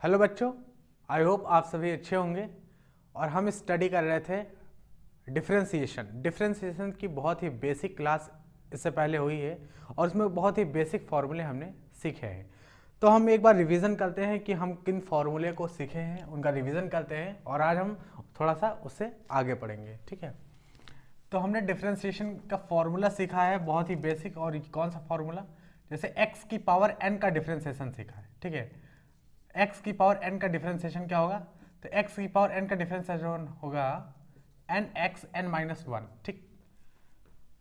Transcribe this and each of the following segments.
Hello बच्चों, I hope आप सभी अच्छे होंगे। और हम स्टडी कर रहे थे डिफरेंशिएशन की बहुत ही बेसिक क्लास इससे पहले हुई है और उसमें बहुत ही बेसिक फार्मूले हमने सीखे हैं। तो हम एक बार रिवीजन करते हैं कि हम किन फार्मूले को सीखे हैं, उनका रिवीजन करते हैं और आज हम थोड़ा सा उससे आगे पढ़ेंगे। ठीक है, तो हमने डिफरेंशिएशन का फॉर्मूला सीखा है बहुत ही बेसिक। और कौन सा फॉर्मूला? जैसे x की पावर n का डिफरेंशिएशन सीखा है। ठीक है, x की पावर n का डिफरेंशिएशन क्या होगा? तो x की पावर n का डिफरेंशिएशन होगा n x n minus one. ठीक,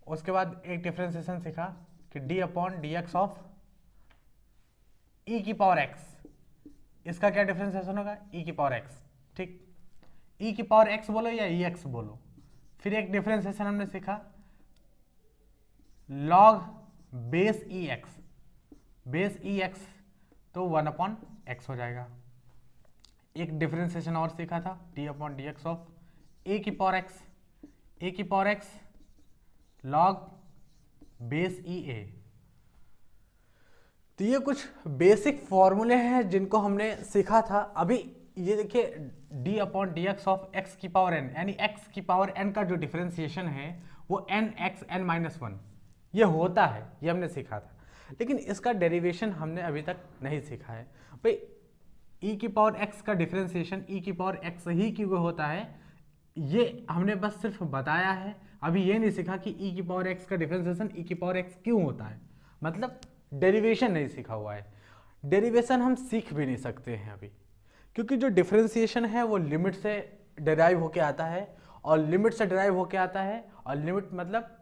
उसके बाद एक डिफरेंशिएशन सीखा कि d upon d x of e की पावर x, इसका क्या डिफरेंशिएशन होगा? e की पावर x। ठीक, e की पावर x बोलो या ex बोलो। फिर एक डिफरेंशिएशन हमने सीखा log base ex, base ex तो 1 अपॉन x हो जाएगा। एक डिफरेंशिएशन और सीखा था d upon d x of a की पावर x, a की power x log base ea। तो ये कुछ बेसिक फॉर्मूले हैं जिनको हमने सीखा था। अभी ये देखिए d upon d x of x की पावर n, यानी x की पावर n का जो डिफरेंशिएशन है वो n x n minus one ये होता है, ये हमने सीखा था। लेकिन इसका डेरिवेशन हमने अभी तक नहीं सीखा है। भाई e की पावर x का डिफरेंशिएशन e की पावर x ही क्यों होता है, ये हमने बस सिर्फ बताया है। अभी ये नहीं सीखा कि e की पावर x का डिफरेंशिएशन e की पावर x क्यों होता है, मतलब डेरिवेशन नहीं सीखा हुआ है। डेरिवेशन हम सीख भी नहीं सकते हैं अभी, क्योंकि जो डिफरेंशिएशन है वो लिमिट से डिराइव होके आता है, और लिमिट से डिराइव होके आता है, और लिमिट मतलब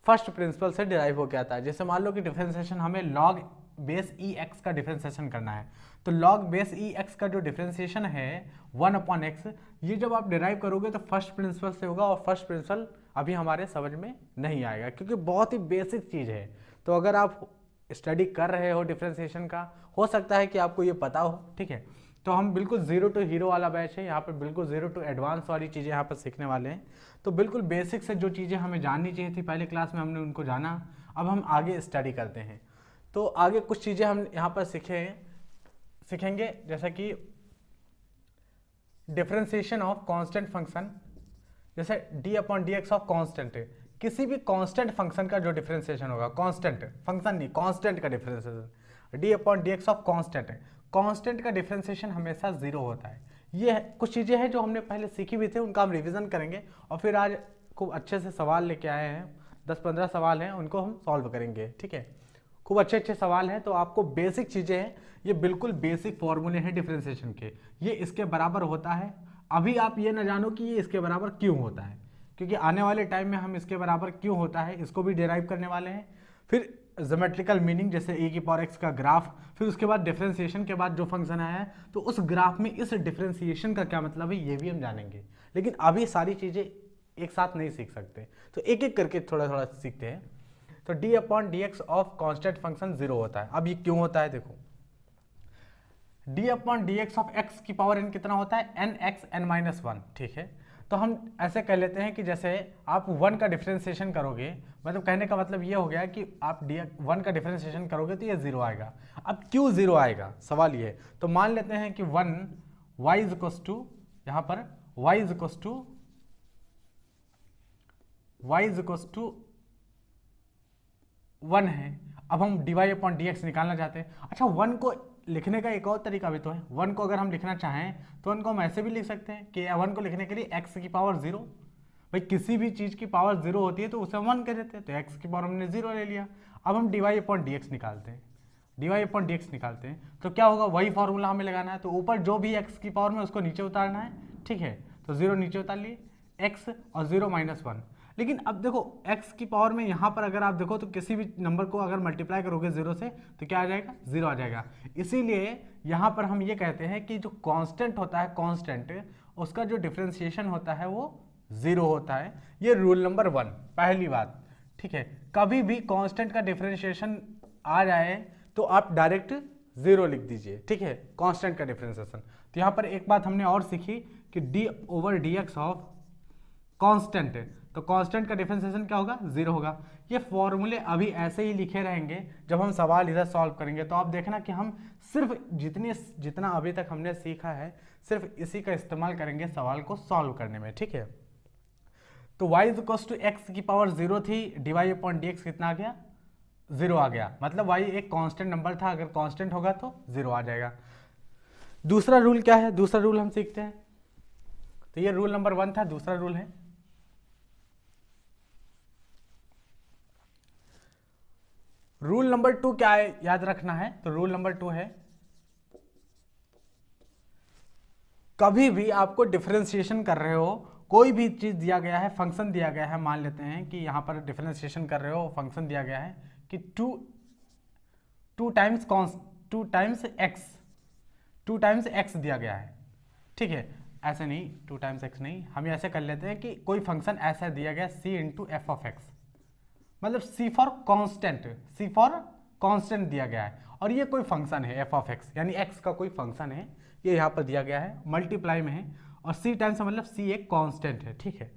फर्स्ट प्रिंसिपल से डिराइव होके आता है। जैसे मान लो कि डिफरेंशिएशन हमें log बेस ई एक्स का डिफरेंशिएशन करना है, तो log बेस ई एक्स का जो डिफरेंशिएशन है 1 अपॉन एक्स, ये जब आप डिराइव करोगे तो फर्स्ट प्रिंसिपल से होगा, और फर्स्ट प्रिंसिपल अभी हमारे समझ में नहीं आएगा क्योंकि बहुत ही बेसिक चीज़ है। तो अगर आप स्टडी कर रहे हो डिफरेंशिएशन का, हो सकता है कि आपको ये पता हो। ठीक है, तो हम बिल्कुल जीरो टू हीरो वाला बैच है यहाँ पर, बिल्कुल जीरो टू एडवांस वाली चीज़ें यहाँ पर सीखने वाले हैं। तो बिल्कुल बेसिक से जो चीज़ें हमें जाननी चाहिए थी पहले क्लास में, हमने उनको जाना। अब हम आगे स्टडी करते हैं। तो आगे कुछ चीज़ें हम यहाँ पर सीखेंगे, जैसा कि डिफरेंशिएशन ऑफ कांस्टेंट फंक्शन। जैसे d upon d x of constant, किसी भी कांस्टेंट फंक्शन का जो डिफरेंशिएशन होगा, कांस्टेंट फंक्शन नहीं, कांस्टेंट का differentiation d upon d x of constant, constant का डिफरेंशिएशन हमेशा जीरो होता है। ये कुछ चीज़ें हैं जो हमने पहले सीखी भी थी, उनका हम रिवीजन करेंगे। और फिर आज खूब अच्छे से सवाल लेके आए हैं, 10-15 सवाल हैं, उनको हम सॉल्व करेंगे। ठीक है, खूब अच्छे अच्छे सवाल हैं। तो आपको बेसिक चीज़ें हैं, ये बिल्कुल बेसिक फॉर्मूले हैं डिफरेंशिएशन के, ये इसके बराबर होता है। अभी आप ये ना जानो कि ये इसके बराबर क्यों होता है, क्योंकि आने वाले टाइम में हम इसके बराबर क्यों होता है इसको भी डिराइव करने वाले हैं। फिर ज्योमेट्रिकल मीनिंग, जैसे ए की पावर एक्स का ग्राफ, फिर उसके बाद डिफरेंशिएशन के बाद जो फंक्शन आया है तो उस ग्राफ में इस डिफरेंशिएशन का क्या मतलब है ये भी हम जानेंगे। लेकिन अभी सारी चीज़ें एक साथ नहीं सीख सकते, तो एक एक करके थोड़ा थोड़ा सीखते हैं। तो d upon d x of constant function zero होता है। अब ये क्यों होता है, देखो d upon d x of x की पावर n कितना होता है? n x n minus one. ठीक है, तो हम ऐसे कह लेते हैं कि जैसे आप 1 का डिफरेंशिएशन करोगे, मतलब कहने का मतलब ये हो गया कि आप 1 का डिफरेंशिएशन करोगे तो ये जीरो आएगा। अब क्यों जीरो आएगा, सवाल ये है। तो मान लेते हैं कि 1 y इज इक्वस टू, यहाँ पर y इज इक्वस टू 1 है। अब हम dy अपॉन डी एक्स निकालना चाहते हैं। अच्छा, 1 को लिखने का एक और तरीका भी तो है। 1 को अगर हम लिखना चाहें तो 1 को हम ऐसे भी लिख सकते हैं कि 1 को लिखने के लिए x की पावर 0, भाई किसी भी चीज़ की पावर 0 होती है तो उसे हम 1 कह देते हैं, तो x की पावर हमने 0 ले लिया। अब हम dy अपॉन डी एक्स निकालते हैं, dy अपॉन डी एक्स निकालते हैं तो क्या होगा, वही फॉर्मूला हमें लगाना है। तो ऊपर जो भी x की पावर में उसको नीचे उतारना है। ठीक है, तो 0 नीचे उतार लिए, x और 0 माइनस वन। लेकिन अब देखो x की पावर में यहाँ पर अगर आप देखो तो किसी भी नंबर को अगर मल्टीप्लाई करोगे 0 से तो क्या आ जाएगा, 0 आ जाएगा। इसीलिए यहाँ पर हम ये कहते हैं कि जो कांस्टेंट होता है, कांस्टेंट उसका जो डिफरेंशिएशन होता है वो 0 होता है। ये रूल नंबर 1, पहली बात। ठीक है, कभी भी कांस्टेंट का डिफरेंशिएशन आ जाए तो आप डायरेक्ट 0 लिख दीजिए। ठीक है, कांस्टेंट का डिफरेंशिएशन। तो यहाँ पर एक बात हमने और सीखी कि d over d x of constant है, तो कांस्टेंट का डिफरेंशिएशन क्या होगा, 0 होगा। ये फॉर्मूले अभी ऐसे ही लिखे रहेंगे, जब हम सवाल इधर सॉल्व करेंगे तो आप देखना कि हम सिर्फ जितना अभी तक हमने सीखा है सिर्फ इसी का इस्तेमाल करेंगे सवाल को सॉल्व करने में, ठीक है। तो y is equal to x की पावर 0 थी, डिवाइड अपॉन डी एक्स कितना आ गया, 0 आ गया, मतलब y एक कांस्टेंट नंबर था, अगर कांस्टेंट होगा तो 0 आ जाएगा। दूसरा रूल क्या है, दूसरा रूल हम सीखते हैं। तो ये रूल नंबर 1 था, दूसरा रूल है रूल नंबर 2 क्या है, याद रखना है। तो रूल नंबर 2 है, कभी भी आपको डिफरेंशिएशन कर रहे हो, कोई भी चीज दिया गया है, फंक्शन दिया गया है, मान लेते हैं कि यहां पर डिफरेंशिएशन कर रहे हो, फंक्शन दिया गया है कि टू टाइम्स एक्स दिया गया है, ठीक है। ऐसे नहीं, 2 टाइम्स एक्स नहीं, हम ऐसे कर लेते हैं कि कोई फंक्शन ऐसा दिया गया c into F of x, मतलब c फॉर कांस्टेंट दिया गया है, और ये कोई फंक्शन है f ऑफ एक्स, यानी x का कोई फंक्शन है, ये यहाँ पर दिया गया है, मल्टीप्लाई में है, और c टाइम्स मतलब c एक कांस्टेंट है, ठीक है।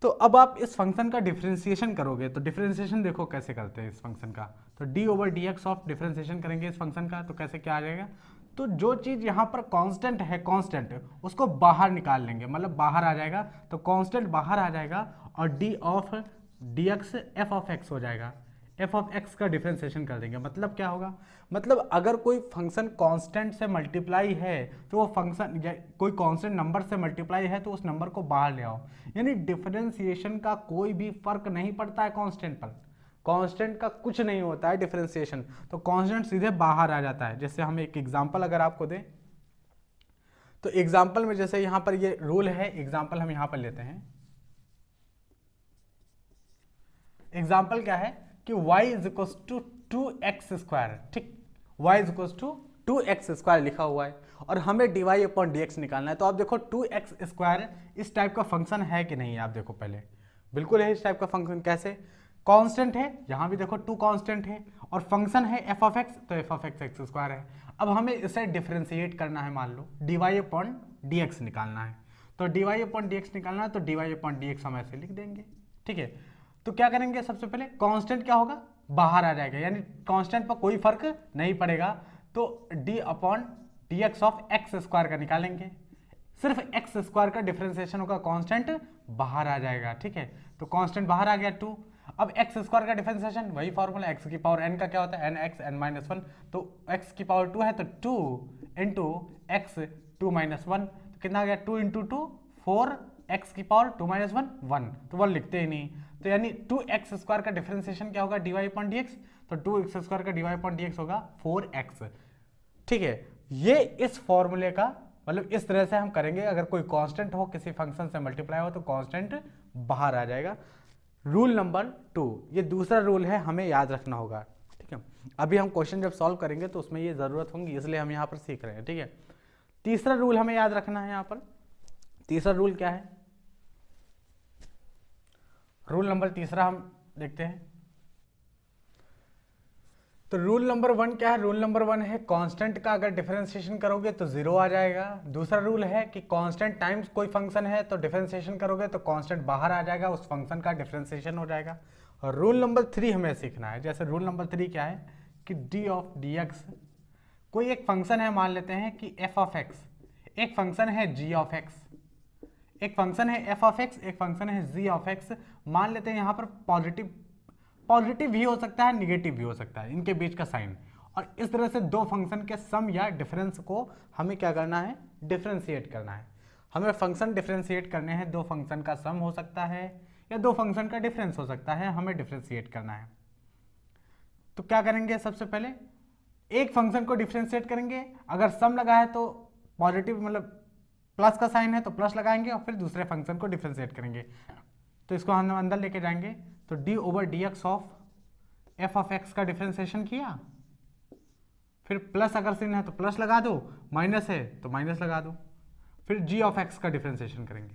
तो अब आप इस फंक्शन का डिफरेंशिएशन करोगे, तो डिफरेंशिएशन देखो कैसे करते हैं इस फंक्शन का। तो d over d x of differentiation करेंगे इस फंक्शन का, तो कैसे क्या आ जाएगा, तो जो चीज यहाँ पर कांस्टेंट है, कांस्टेंट उसको बाहर निकाल लेंगे, मतलब बाहर आ जाएगा, तो कांस्टेंट बाहर आ जाएगा और D of D x F of x हो जाएगा, एफ ऑफ एक्स का डिफरेंशिएशन कर देंगे। मतलब क्या होगा, मतलब अगर कोई फंक्शन कांस्टेंट से मल्टीप्लाई है तो वो फंक्शन कोई कांस्टेंट नंबर से मल्टीप्लाई है तो उस नंबर को बाहर ले आओ, यानी डिफरेंशिएशन का कोई भी फर्क नहीं पड़ता है कांस्टेंट पर, कांस्टेंट का कुछ नहीं होता है डिफरेंशिएशन, तो कांस्टेंट सीधे बाहर आ जाता है। जैसे हम एक एग्जांपल अगर आपको दें, तो एग्जांपल में जैसे यहां पर ये रूल है, एग्जांपल हम यहां पर लेते हैं। एग्जांपल क्या है कि y is equal to 2x square, ठीक, y is equal to 2x square लिखा हुआ है, और हमें dy अपॉन dx निकालना है। तो आप देखो 2x स्क्वायर इस टाइप का फंक्शन है कि नहीं, आप देखो पहले, बिल्कुल है इस टाइप का फंक्शन। कैसे, कांस्टेंट है, यहां भी देखो 2 कांस्टेंट है, और फंक्शन है f ऑफ x, तो f ऑफ x स्क्वायर है। अब हमें इसे डिफरेंशिएट करना है, मान लो dy अपॉन dx निकालना है, तो dy अपॉन dx निकालना है, तो dy अपॉन dx हम ऐसे लिख देंगे, ठीक है। तो क्या करेंगे, सबसे पहले कांस्टेंट क्या होगा, बाहर आ जाएगा, यानी कांस्टेंट पर कोई फर्क नहीं पड़ेगा, तो d upon d x of x square का निकालेंगे, सिर्फ एक्स स्क्वायर का डिफरेंशिएशन होगा, कांस्टेंट बाहर आ जाएगा, ठीक है। तो कांस्टेंट बाहर आ गया 2, अब एक्स स्क्वायर का डिफरेंशिएशन वही फॉर्मूला, एक्स की पावर n का क्या होता है, एन एक्स एन माइनस 1, तो एक्स की पावर 2 है तो 2 इंटू एक्स 2 माइनस 1, तो कितना आ गया, 2 इंटू 2 4, एक्स की पावर 2 माइनस 1 1, तो 1 लिखते ही नहीं, तो यानी 2x स्क्वायर का डिफरेंशिएशन क्या होगा, dy अपॉन dx, तो 2x स्क्वायर का dy अपॉन dx होगा 4x, ठीक है। ये इस फॉर्मूले का मतलब इस तरह से हम करेंगे, अगर कोई कांस्टेंट हो किसी फंक्शन से मल्टीप्लाई हो तो कांस्टेंट बाहर आ जाएगा। रूल नंबर 2, ये दूसरा रूल है, हमें याद रखना होगा, ठीक है। अभी हम क्वेश्चन जब सॉल्व करेंगे तो उसमें ये जरूरत होगी, इसलिए हम यहाँ पर सीख रहे हैं, ठीक है। तीसरा रूल हमें याद रखना है, यहाँ पर तीसरा रूल क्या है, रूल नंबर तीसरा हम देखते हैं। तो रूल नंबर 1 क्या है, रूल नंबर 1 है कांस्टेंट का अगर डिफरेंशिएशन करोगे तो 0 आ जाएगा। दूसरा रूल है कि कांस्टेंट टाइम्स कोई फंक्शन है तो डिफरेंशिएशन करोगे तो कांस्टेंट बाहर आ जाएगा, उस फंक्शन का डिफरेंशिएशन हो जाएगा। और रूल नंबर 3 हमें सीखना है। जैसे रूल नंबर 3 क्या है कि डी ऑफ डी एक्स, कोई एक फंक्शन है, मान लेते हैं कि एफ ऑफ एक्स, एक फंक्शन है जी ऑफ एक्स, एक फंक्शन है एफ ऑफ एक्स, एक फंक्शन है जी ऑफ एक्स। मान लेते हैं यहाँ पर पॉजिटिव भी हो सकता है, निगेटिव भी हो सकता है, इनके बीच का साइन। और इस तरह से दो फंक्शन के सम या डिफरेंस को हमें क्या करना है, डिफरेंशिएट करना है। हमें फंक्शन डिफरेंशिएट करने हैं, दो फंक्शन का सम हो सकता है या दो फंक्शन का डिफरेंस हो सकता है, हमें डिफरेंशिएट करना है। तो क्या करेंगे, सबसे पहले एक फंक्शन को डिफरेंशिएट करेंगे, अगर सम लगा है तो पॉजिटिव मतलब प्लस का साइन है तो प्लस लगाएंगे, और फिर दूसरे फंक्शन को डिफरेंशिएट करेंगे। तो इसको हम अंदर लेके जाएंगे, तो D over d x of F of x का डिफरेंशिएशन किया, फिर प्लस अगर साइन है तो प्लस लगा दो, माइनस है तो माइनस लगा दो, फिर जी ऑफ एक्स का डिफरेंशिएशन करेंगे।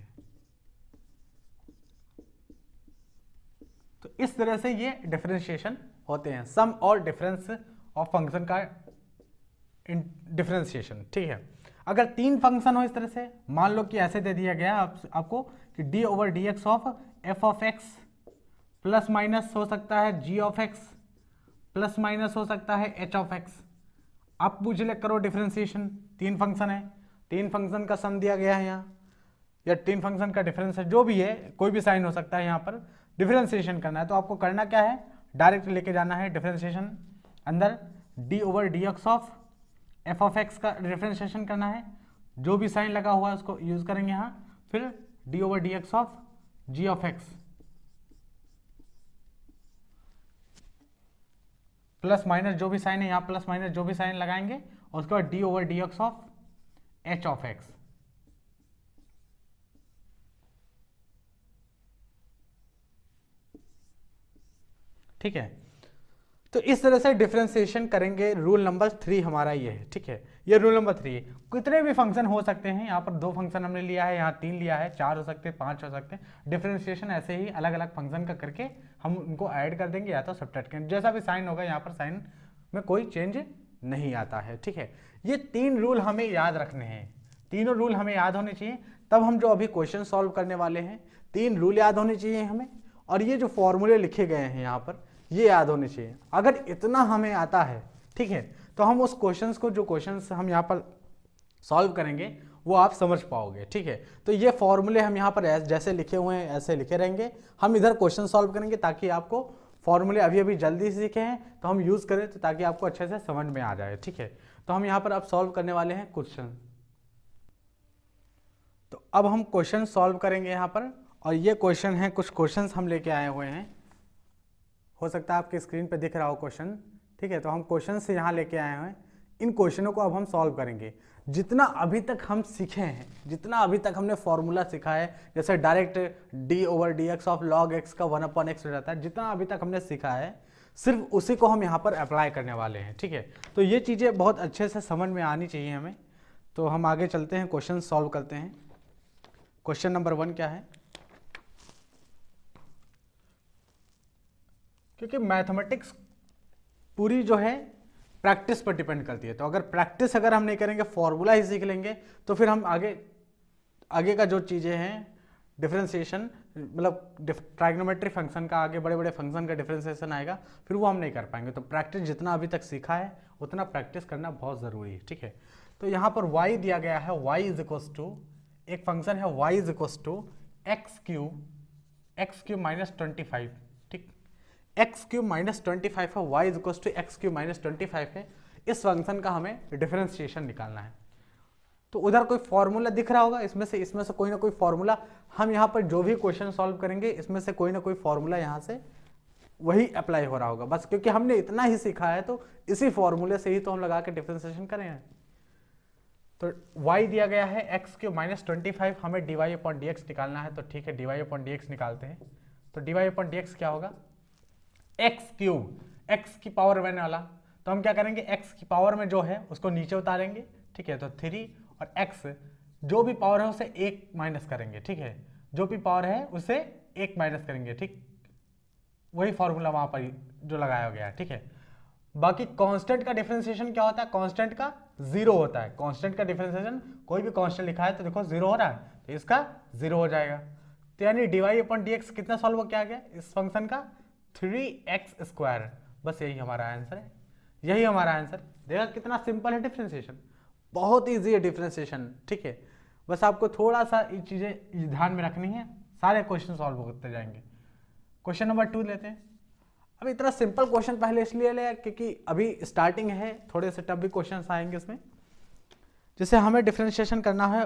तो इस तरह से ये डिफरेंशिएशन होते हैं, सम और डिफरेंस ऑफ फंक्शन का डिफरेंशिएशन, ठीक है। अगर तीन फंक्शन हो इस तरह से, मान लो कि ऐसे दे दिया गया आपको कि D over d x of F of x plus minus हो सकता है जी ऑफ एक्स प्लस माइनस हो सकता है एच ऑफ एक्स। आप पूछ ले करो डिफरेंशिएशन, तीन फंक्शन है, तीन फंक्शन का सम दिया गया है यहाँ, या तीन फंक्शन का डिफरेंस है, जो भी है कोई भी साइन हो सकता है, यहाँ पर डिफरेंशिएशन करना है। तो आपको करना क्या है, डायरेक्ट लेके जाना है डिफरेंशिएशन, अंदर D over d x of F of x का डिफरेंशिएशन करना है, जो भी साइन लगा हुआ है उसको यूज करेंगे यहाँ, फिर d over d x of g of x plus minus जो भी साइन है यहाँ, प्लस माइनस जो भी साइन लगाएंगे, और उसके बाद D over d x of H of x. ठीक है, तो इस तरह से डिफरेंशिएशन करेंगे। रूल नंबर 3 हमारा ये है। ठीक है, ये रूल नंबर 3 है। कितने भी फंक्शन हो सकते हैं, यहाँ पर 2 फंक्शन हमने लिया है, यहाँ 3 लिया है, 4 हो सकते हैं, 5 हो सकते हैं। डिफरेंशिएशन ऐसे ही अलग अलग फंक्शन का करके हम उनको ऐड कर देंगे या तो सब्ट्रैक्ट करेंगे, जैसा भी साइन होगा यहाँ पर साइन में कोई चेंज नहीं आता है। ठीक है, ये 3 रूल हमें याद रखने हैं, तीनों रूल हमें याद होने चाहिए, तब हम जो अभी क्वेश्चन सॉल्व करने वाले हैं 3 रूल याद होने चाहिए हमें, और ये जो फॉर्मूले लिखे गए हैं यहाँ पर ये याद होने चाहिए। अगर इतना हमें आता है, ठीक है, तो हम उस क्वेश्चंस को, जो क्वेश्चंस हम यहाँ पर सॉल्व करेंगे वो आप समझ पाओगे। ठीक है, तो ये फॉर्मूले हम यहाँ पर जैसे लिखे हुए हैं ऐसे लिखे रहेंगे, हम इधर क्वेश्चन सॉल्व करेंगे ताकि आपको फॉर्मूले अभी अभी जल्दी से सीखे हैं तो हम यूज़ करें, तो ताकि आपको अच्छे से समझ में आ जाए। ठीक है, तो हम यहाँ पर अब सॉल्व करने वाले हैं क्वेश्चन। तो अब हम क्वेश्चन सॉल्व करेंगे यहाँ पर, और ये क्वेश्चन है, कुछ क्वेश्चन हम लेके आए हुए हैं, हो सकता है आपके स्क्रीन पे दिख रहा हो क्वेश्चन। ठीक है, तो हम क्वेश्चन से यहाँ लेके आए हैं, इन क्वेश्चनों को अब हम सॉल्व करेंगे। जितना अभी तक हम सीखे हैं, जितना अभी तक हमने फॉर्मूला सीखा है, जैसे direct D over d x of log x का 1/x हो जाता है, जितना अभी तक हमने सीखा है सिर्फ उसी को हम यहाँ पर अप्लाई करने वाले हैं। ठीक है, तो ये चीज़ें बहुत अच्छे से समझ में आनी चाहिए हमें। तो हम आगे चलते हैं, क्वेश्चन सॉल्व करते हैं। क्वेश्चन नंबर 1 क्या है, क्योंकि मैथमेटिक्स पूरी जो है प्रैक्टिस पर डिपेंड करती है, तो अगर प्रैक्टिस अगर हम नहीं करेंगे, फॉर्मूला ही सीख लेंगे, तो फिर हम आगे का जो चीज़ें हैं डिफरेंशिएशन, मतलब ट्राइग्नोमेट्री फंक्शन का, आगे बड़े बड़े फंक्शन का डिफरेंशिएशन आएगा, फिर वो हम नहीं कर पाएंगे। तो प्रैक्टिस जितना अभी तक सीखा है उतना प्रैक्टिस करना बहुत ज़रूरी है। ठीक है, तो यहाँ पर y दिया गया है, y इज इक्वल्स टू, एक फंक्शन है y is equals to x cube minus 25। ठीक, एक्स क्यूब माइनस 25 है, y is equals to x cube minus 25 है। इस फंक्शन का हमें डिफरेंशिएशन निकालना है। तो उधर कोई फॉर्मूला दिख रहा होगा, इसमें से कोई ना कोई फॉर्मूला, हम यहाँ पर जो भी क्वेश्चन सॉल्व करेंगे इसमें से कोई ना कोई फॉर्मूला यहाँ से वही अप्लाई हो रहा होगा, बस क्योंकि हमने इतना ही सीखा है तो इसी फॉर्मूले से ही तो हम लगा के डिफरेंशिएशन करेंगे। तो y दिया गया है एक्स क्यूब माइनस 25, हमें dy अपॉन डी एक्स निकालना है। तो ठीक है, dy अपॉन डी एक्स निकालते हैं। तो dy अपॉन डी एक्स क्या होगा, एक्स क्यूब, एक्स की पावर वन वाला, तो हम क्या करेंगे, एक्स की पावर में जो है उसको नीचे उतारेंगे। ठीक है, तो 3 और एक्स जो भी पावर है उसे 1 माइनस करेंगे। ठीक है, जो भी पावर है उसे 1 माइनस करेंगे। ठीक, वही फॉर्मूला वहां पर जो लगाया गया है। ठीक है, बाकी कांस्टेंट का डिफरेंशिएशन क्या होता है, कांस्टेंट का 0 होता है। कांस्टेंट का डिफरेंशिएशन, कोई भी कांस्टेंट लिखा है तो देखो 0 हो रहा है, तो इसका 0 हो जाएगा। तो यानी dy अपॉन dx कितना सॉल्व हो क्या गया इस फंक्शन का, 3x²। बस यही हमारा आंसर है, यही हमारा आंसर। देखा कितना सिंपल है डिफरेंशिएशन, बहुत ईजी है डिफरेंशिएशन। ठीक है, बस आपको थोड़ा सा ये चीज़ें ध्यान में रखनी है, सारे क्वेश्चन सॉल्व करते जाएंगे। क्वेश्चन नंबर 2 लेते हैं। अब इतना सिंपल क्वेश्चन पहले इसलिए ले क्योंकि अभी स्टार्टिंग है, थोड़े से टफ भी क्वेश्चन आएंगे इसमें। जैसे हमें डिफरेंशिएशन करना है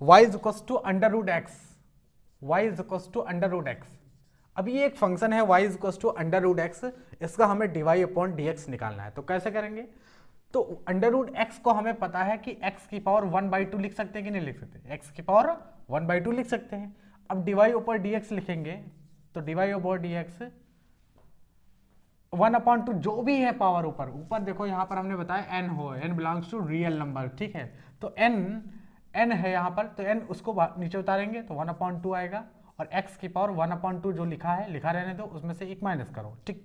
y is equals to under root x, y is equals to under root x. अब ये एक फंक्शन है y is equals to under root x, इसका हमें dy अपॉन dx निकालना है। तो कैसे करेंगे, तो अंडर रूट एक्स को हमें पता है कि x की पावर 1/2 लिख सकते हैं कि नहीं लिख सकते, x की पावर 1/2 लिख सकते हैं। अब dy ऊपर dx लिखेंगे, तो dy ऊपर dx 1/2 जो भी है पावर ऊपर देखो यहाँ पर हमने बताया n हो, n belongs to real number. ठीक है, तो n है यहाँ पर, तो n उसको नीचे उतारेंगे तो 1/2 आएगा, और x की पावर 1/2 जो लिखा रहने दो, उसमें से 1 माइनस करो। ठीक,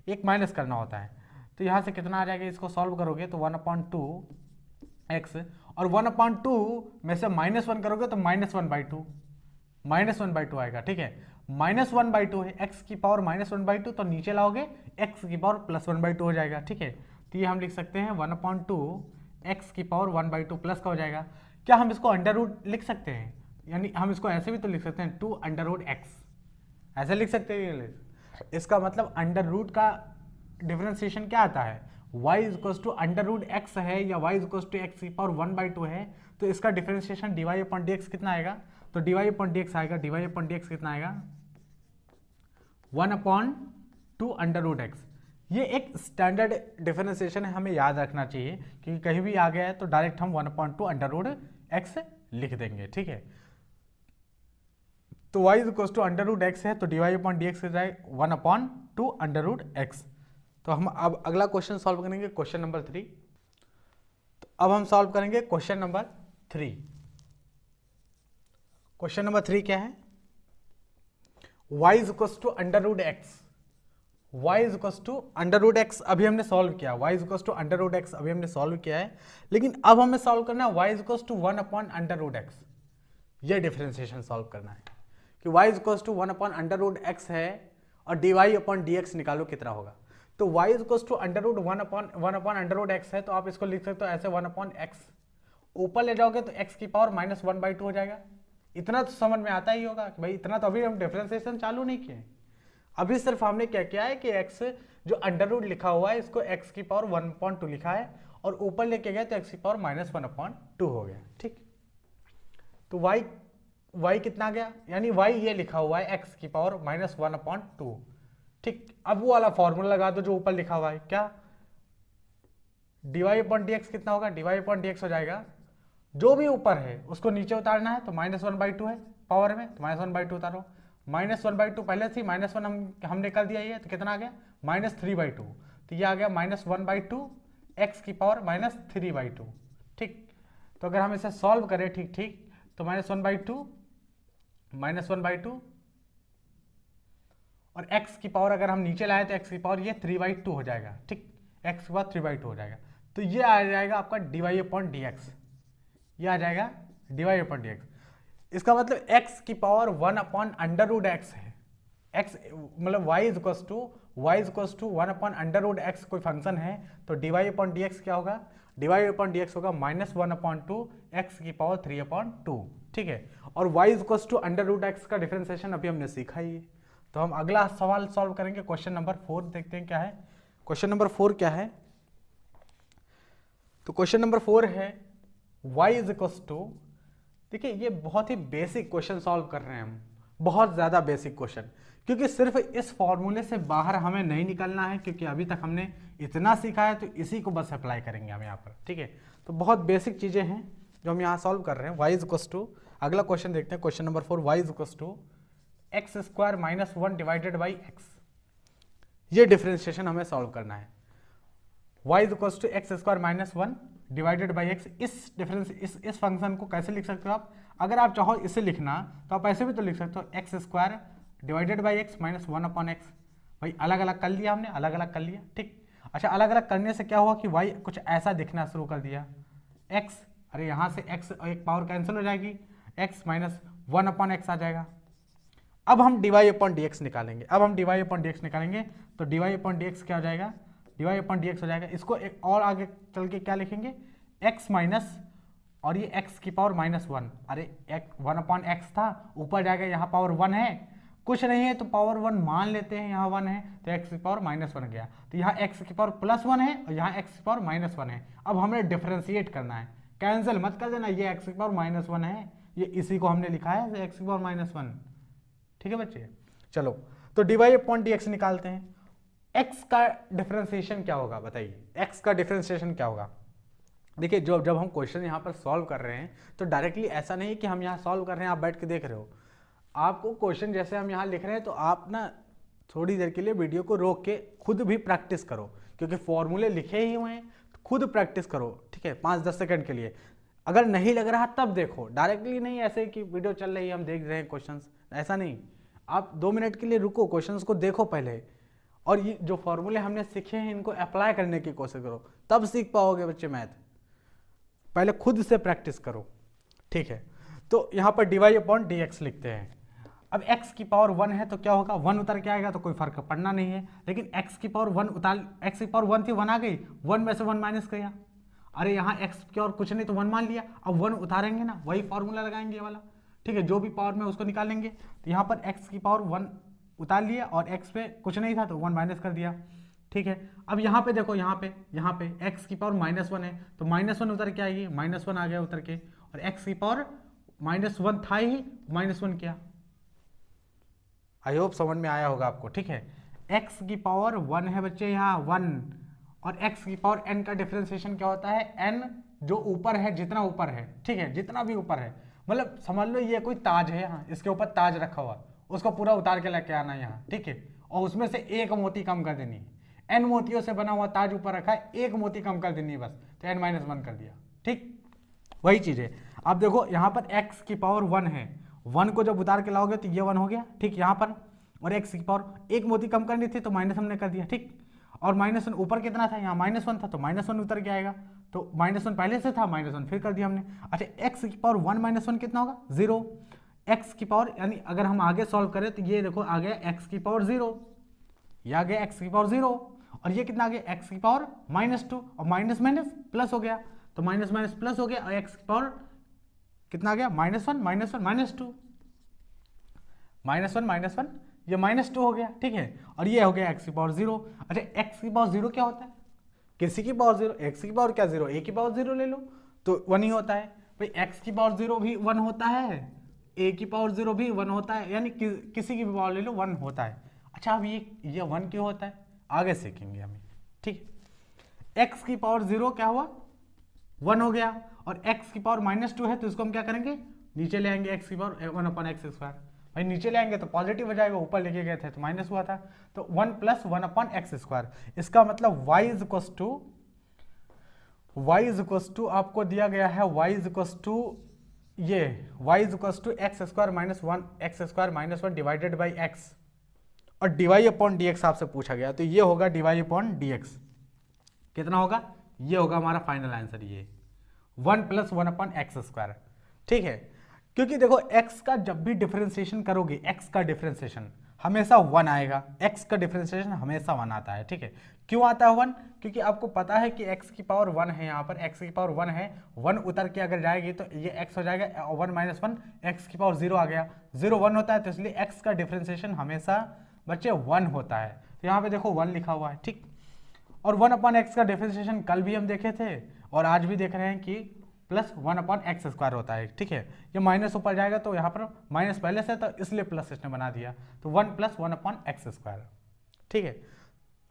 1 माइनस करना होता है। तो यहाँ से कितना आ जाएगा, इसको सॉल्व करोगे तो 1/2x, और 1/2 में से -1 करोगे तो -1/2 आएगा, ठीक है। -1/2 है, x की पावर -1/2, तो नीचे लाओगे x की पावर +1/2 हो जाएगा, ठीक है। तो ये हम लिख सकते हैं 1/2 x की पावर 1/2 प्लस का हो जाएगा। क्या हम इसको अंडर रूट लिख सकते हैं, यानी हम इसको ऐसे भी तो लिख सकते हैं 2√x, ऐसे लिख सकते हैं। इसका मतलब अंडर रूट का डिफरेंशिएशन क्या आता है, y √x है या y x की पावर 1/2 है, तो इसका डिफरेंशिएशन dy/dx कितना आएगा, तो dy/dx आएगा, dy/dx कितना आएगा 1/2√x। ये एक स्टैंडर्ड डिफरेंशिएशन है, हमें याद रखना चाहिए, क्योंकि कहीं भी आ गया है तो डायरेक्ट हम 1/2√x लिख देंगे, ठीक है। तो y √x है तो dy/dx हो जाए 1/2√x। तो हम अब अगला क्वेश्चन सॉल्व करेंगे, क्वेश्चन नंबर 3। तो अब हम सॉल्व करेंगे क्वेश्चन नंबर 3। क्वेश्चन नंबर 3 क्या है, y √x, y √x अभी हमने सॉल्व किया, y √x अभी हमने सॉल्व किया है, लेकिन अब हमें सॉल्व करना है y 1/√x। ये डिफरेंशिएशन सॉल्व करना है कि y 1/√x है और dy/dx निकालो कितना होगा। तो y √1/√x है, तो आप इसको लिख सकते हो ऐसे 1/x, ऊपर ले जाओगे तो x की पावर -1/2 हो जाएगा। इतना तो समझ में आता ही होगा कि भाई इतना तो अभी हम डिफरेंशिएशन चालू नहीं किए, अभी सिर्फ हमने क्या किया है कि x जो अंडर रूट लिखा हुआ है इसको x की पावर 1/2 लिखा है और ऊपर लेके गए तो x की पावर -1/2 हो गया, ठीक। तो y कितना गया, यानी y ये लिखा हुआ है x की पावर -1/2, ठीक। अब वो वाला फॉर्मूला लगा दो जो ऊपर लिखा हुआ है, क्या dy/dx कितना होगा, dy/dx हो जाएगा जो भी ऊपर है उसको नीचे उतारना है, तो -1/2 है पावर में, तो -1/2 उतारो, -1/2 पहले थी, -1 हमने कर दिया ये, तो कितना आ गया -3/2, तो ये आ गया -1/2 x की पावर -3/2, ठीक। तो अगर हम इसे सॉल्व करें ठीक तो -1/2 और x की पावर अगर हम नीचे लाए तो x की पावर ये 3/2 हो जाएगा, ठीक, x की पावर 3/2 हो जाएगा। तो ये आ जाएगा आपका dy/dx, ये आ जाएगा dy/dx। इसका मतलब x की पावर 1/√x है, x मतलब y 1/√x कोई फंक्शन है, तो dy/dx क्या होगा, dy/dx होगा -1/2 x की पावर 3/2, ठीक है। और y √x का डिफरेंशिएशन अभी हमने सीखा ही है। तो हम अगला सवाल सॉल्व करेंगे, क्वेश्चन नंबर 4 देखते हैं क्या है। क्वेश्चन नंबर 4 क्या है, तो क्वेश्चन नंबर 4 है y देखिए ये बहुत ही बेसिक क्वेश्चन सॉल्व कर रहे हैं हम, बहुत ज़्यादा बेसिक क्वेश्चन, क्योंकि सिर्फ इस फॉर्मूले से बाहर हमें नहीं निकलना है, क्योंकि अभी तक हमने इतना सीखा है तो इसी को बस अप्लाई करेंगे हम यहाँ पर, ठीक है। तो बहुत बेसिक चीज़ें हैं जो हम यहाँ सॉल्व कर रहे हैं। y अगला क्वेश्चन देखते हैं, question number 4, y x² - 1 divided by x, ये डिफरेंशिएशन हमें सॉल्व करना है। y x² - 1 divided by x, इस फंक्शन को कैसे लिख सकते हो आप, अगर आप चाहो इसे लिखना तो आप ऐसे भी तो लिख सकते हो x² divided by x -1/x। भाई अलग अलग कर लिया हमने, अलग अलग कर लिया, ठीक। अच्छा, अलग अलग करने से क्या हुआ कि y कुछ ऐसा दिखना शुरू कर दिया, x, अरे यहाँ से x एक पावर कैंसिल हो जाएगी, x -1/x आ जाएगा। अब हम dy/dx निकालेंगे, तो dy/dx क्या हो जाएगा, dy/dx हो जाएगा। इसको एक और आगे चल के क्या लिखेंगे, x माइनस और ये x की पावर -1, अरे 1/x था, ऊपर जाएगा, यहाँ पावर 1 है, कुछ नहीं है तो पावर 1 मान लेते हैं, यहाँ 1 है तो x की पावर -1 गया, तो यहाँ x की पावर +1 है और यहाँ x की पावर -1 है। अब हमें डिफरेंशिएट करना है, कैंसिल मत कर देना, ये x की पावर -1 है, ये इसी को हमने लिखा है x की पावर -1, ठीक है बच्चे। चलो तो dy/dx निकालते हैं। x का डिफरेंशिएशन क्या होगा बताइए, x का डिफरेंशिएशन क्या होगा। देखिए जब हम क्वेश्चन यहाँ पर सॉल्व कर रहे हैं तो डायरेक्टली ऐसा नहीं कि हम यहाँ सॉल्व कर रहे हैं, आप बैठ के देख रहे हो, आपको क्वेश्चन जैसे हम यहाँ लिख रहे हैं तो आप ना थोड़ी देर के लिए वीडियो को रोक के खुद भी प्रैक्टिस करो, क्योंकि फॉर्मूले लिखे ही हुए हैं, तो खुद प्रैक्टिस करो, ठीक है, 5-10 सेकंड के लिए। अगर नहीं लग रहा तब देखो, डायरेक्टली नहीं ऐसे कि वीडियो चल रही है हम देख रहे हैं क्वेश्चंस, ऐसा नहीं, आप 2 मिनट के लिए रुको, क्वेश्चंस को देखो पहले, और ये जो फॉर्मूले हमने सीखे हैं इनको अप्लाई करने की कोशिश करो, तब सीख पाओगे बच्चे मैथ। पहले खुद से प्रैक्टिस करो, ठीक है। तो यहाँ पर dy/dx लिखते हैं। अब x की पावर 1 है तो क्या होगा, 1 उतर के आएगा तो कोई फर्क पड़ना नहीं है। लेकिन x की पावर 1 उतार, x की पावर 1 थी, 1 आ गई, 1 में से 1 माइनस किया, अरे यहाँ x की और कुछ नहीं तो 1 मान लिया। अब 1 उतारेंगे ना, वही फॉर्मूला लगाएंगे वाला, ठीक है, जो भी पावर में उसको निकालेंगे। तो यहाँ पर x की पावर 1 उतार लिया और x पे कुछ नहीं था तो 1 माइनस कर दिया, ठीक है। अब यहाँ पे देखो, यहाँ पे x की पावर -1 है तो -1 उतर के आएगी, -1 आ गया उतर के, और x की पावर -1 था ही, -1 किया। आई होप समझ में आया होगा आपको, ठीक है। x की पावर 1 है बच्चे यहाँ 1, और x की पावर n का डिफरेंशिएशन क्या होता है, n जो ऊपर है, जितना ऊपर है, ठीक है, जितना भी ऊपर है, मतलब समझ लो ये कोई ताज है यहाँ, इसके ऊपर ताज रखा हुआ, उसको पूरा उतार के लेके आना है यहाँ, ठीक है, और उसमें से एक मोती कम कर देनी है। n मोतियों से बना हुआ ताज ऊपर रखा है, एक मोती कम कर देनी है बस, तो n-1 कर दिया, ठीक, वही चीज है। अब देखो यहाँ पर x की पावर 1 है, 1 को जब उतार के लाओगे तो ये 1 हो गया, ठीक, यहाँ पर, और x की पावर एक मोती कम करनी थी तो माइनस हमने कर दिया, ठीक, और -1 ऊपर कितना था, यहाँ -1 था तो -1 उतर के आएगा, तो -1 पहले से था, -1 फिर कर दिया हमने। अच्छा, x की पावर 1 - 1 कितना होगा, 0, x की पावर, यानी अगर हम आगे सॉल्व करें तो ये देखो आ गया x की पावर 0, ये आ गया x की पावर 0, और ये कितना आ गया x की पावर -2, और माइनस माइनस प्लस हो गया, तो माइनस माइनस प्लस हो गया, और x की पावर कितना आ गया, -1 -1 -2, -1 ये -2 हो गया, ठीक है, और ये हो गया x की पावर 0। अच्छा, x की पावर 0 क्या होता है, किसी की पावर 0, x की पावर क्या 0, a की पावर 0 ले लो तो 1 ही होता है भाई, x की पावर 0 भी 1 होता है, a की पावर 0 भी 1 होता है, यानी किसी की भी पावर ले लो 1 होता है। अच्छा, अब ये 1 क्यों होता है, आगे सीखेंगे हमें, ठीक। x की पावर 0 क्या हुआ, 1 हो गया, और x की पावर -2 है तो इसको हम क्या करेंगे, नीचे ले आएंगे, x की पावर 1/x², भाई नीचे ले आएंगे तो पॉजिटिव हो जाएगा, ऊपर लेके गए थे तो माइनस हुआ था, तो 1 + 1/x²। इसका मतलब y इक्वस टू आपको दिया गया है y इक्वस टू ये x² - 1x² - 1 divided by x, और dy/dx आपसे पूछा गया, तो ये होगा dy/dx, कितना होगा, ये होगा हमारा फाइनल आंसर, ये 1 + 1/x², ठीक है। क्योंकि देखो x का जब भी डिफरेंशिएशन करोगे, x का डिफरेंशिएशन हमेशा 1 आएगा, x का डिफरेंशिएशन हमेशा 1 आता है, ठीक है। क्यों आता है 1, क्योंकि आपको पता है कि x की पावर 1 है, यहाँ पर x की पावर 1 है, 1 उतर के अगर जाएगी तो ये x हो जाएगा, 1 - 1 x की पावर 0 आ गया, 0 1 होता है, तो इसलिए x का डिफरेंशिएशन हमेशा बच्चे 1 होता है, तो यहाँ पे देखो 1 लिखा हुआ है, ठीक। और 1/x का डिफरेंशिएशन कल भी हम देखे थे और आज भी देख रहे हैं कि +1/x² होता है, ठीक है। ये माइनस ऊपर जाएगा तो यहाँ पर माइनस पहले से तो इसलिए प्लस इसने बना दिया, तो 1 + 1/x², ठीक है।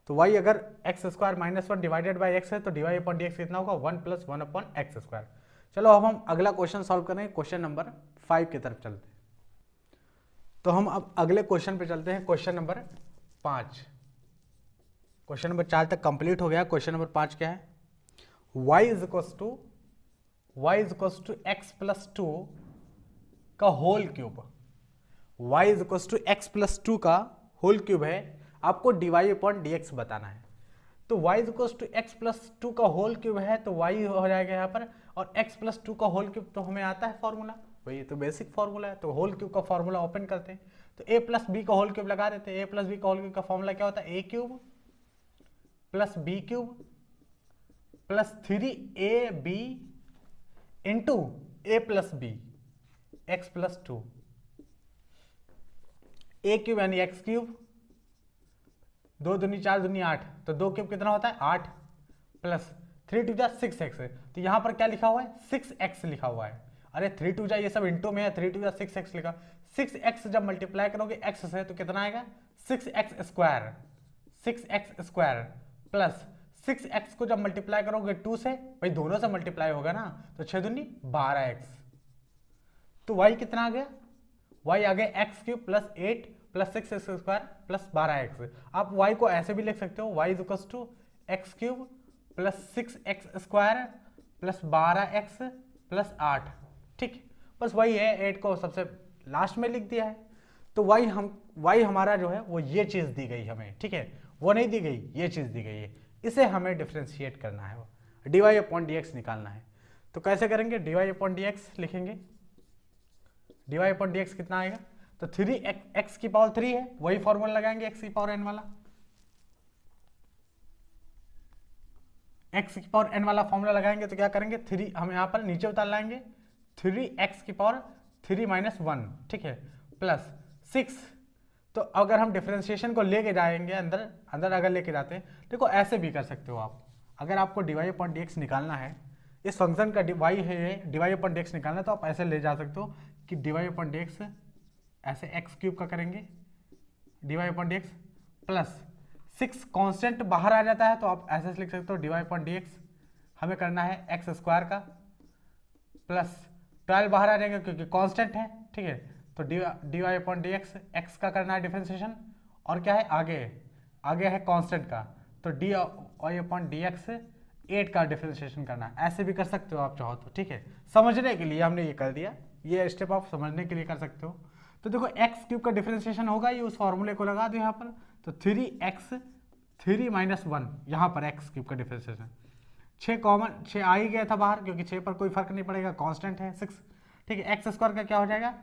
तो y अगर x² -1 डिवाइडेड बाई x है तो dy/dx कितना होगा, 1 + 1/x²। चलो अब हम अगला क्वेश्चन सॉल्व करें, क्वेश्चन नंबर 5 की तरफ चलते हैं। तो हम अब अगले क्वेश्चन पे चलते हैं, क्वेश्चन नंबर 5। क्वेश्चन नंबर 4 तक कंप्लीट हो गया, क्वेश्चन नंबर 5 क्या है, y इक्वस टू x + 2 का whole cube, y equals to x + 2 का होल क्यूब है, आपको dy/dx बताना है। तो y इक्वस टू x + 2 का होल क्यूब है तो y हो जाएगा यहाँ पर, और x + 2 का होल क्यूब तो हमें आता है फॉर्मूला, वही तो बेसिक फॉर्मूला है, तो होल क्यूब का फॉर्मूला ओपन करते हैं, तो a + b का होल क्यूब लगा देते हैं। a + b का होल क्यूब का फॉर्मूला क्या होता है, a³ + b³ + 3ab into a + b x + 2, a³ यानी x³ 2 दूनी 4 दूनी 8, तो 2 क्यूब कितना होता है 8, प्लस 3 2 6x, तो यहाँ पर क्या लिखा हुआ है 6x लिखा हुआ है, अरे 3 2 ये सब इंटू में है, 3 2 6x लिखा, 6x जब मल्टीप्लाई करोगे x से तो कितना आएगा 6x² प्लस 6x को जब मल्टीप्लाई करोगे 2 से, भाई दोनों से मल्टीप्लाई होगा ना, तो 6 दूनी 12x, तो y कितना आ गया, y आ गया x³ + 8 + 6x² + 12x। आप y को ऐसे भी लिख सकते हो, y equals to x³ + 6x² + 12x + 8, ठीक, बस वही है, 8 को सबसे लास्ट में लिख दिया है। तो y हमारा जो है वो ये चीज दी गई हमें, ठीक है, वो नहीं दी गई, ये चीज़ दी गई है, इसे हमें डिफ्रेंशिएट करना है, वो dy अपॉन डी एक्स निकालना है। तो कैसे करेंगे, dy अपॉन डी एक्स लिखेंगे, dy अपॉन डी एक्स कितना आएगा, तो 3x की पावर 3 है, वही फॉर्मूला लगाएंगे x की पावर n वाला, x की पावर n वाला फॉर्मूला लगाएंगे तो क्या करेंगे, 3 हम यहाँ पर नीचे उतार लाएंगे, 3x की पावर 3 माइनस 1, ठीक है, प्लस 6। तो अगर हम डिफरेंशिएशन को लेके जाएंगे अंदर अंदर अगर लेके जाते हैं, देखो ऐसे भी कर सकते हो आप, अगर आपको dy अपॉन डी एक्स निकालना है, इस फंक्शन का y है dy अपॉन डी एक्स निकालना है, तो आप ऐसे ले जा सकते हो कि dy अपॉन डी एक्स ऐसे x क्यूब का करेंगे, dy upon d x plus 6 constant बाहर आ जाता है तो आप ऐसे लिख सकते हो dy अपॉन डी एक्स हमें करना है एक्स स्क्वायर का, प्लस 12 बाहर आ जाएगा क्योंकि कांस्टेंट है, ठीक है, तो dy अपॉन डी एक्स का करना है डिफरेंशिएशन, और क्या है आगे है कांस्टेंट का, तो dy अपॉन डी एक्स 8 का डिफरेंशिएशन करना है। ऐसे भी कर सकते हो आप चाहो तो, ठीक है, समझने के लिए हमने ये कर दिया, ये स्टेप आप समझने के लिए कर सकते हो। तो देखो एक्स क्यूब का डिफरेंशिएशन होगा, ये उस फॉर्मूले को लगा दो यहाँ पर, तो 3x 3 माइनस 1 यहाँ पर एक्स क्यूब का डिफरेंशिएशन, 6 कॉमन 6 आ ही गया था बाहर क्योंकि 6 पर कोई फर्क नहीं पड़ेगा, कांस्टेंट है 6, ठीक है, एक्स स्क्वायर का क्या हो जाएगा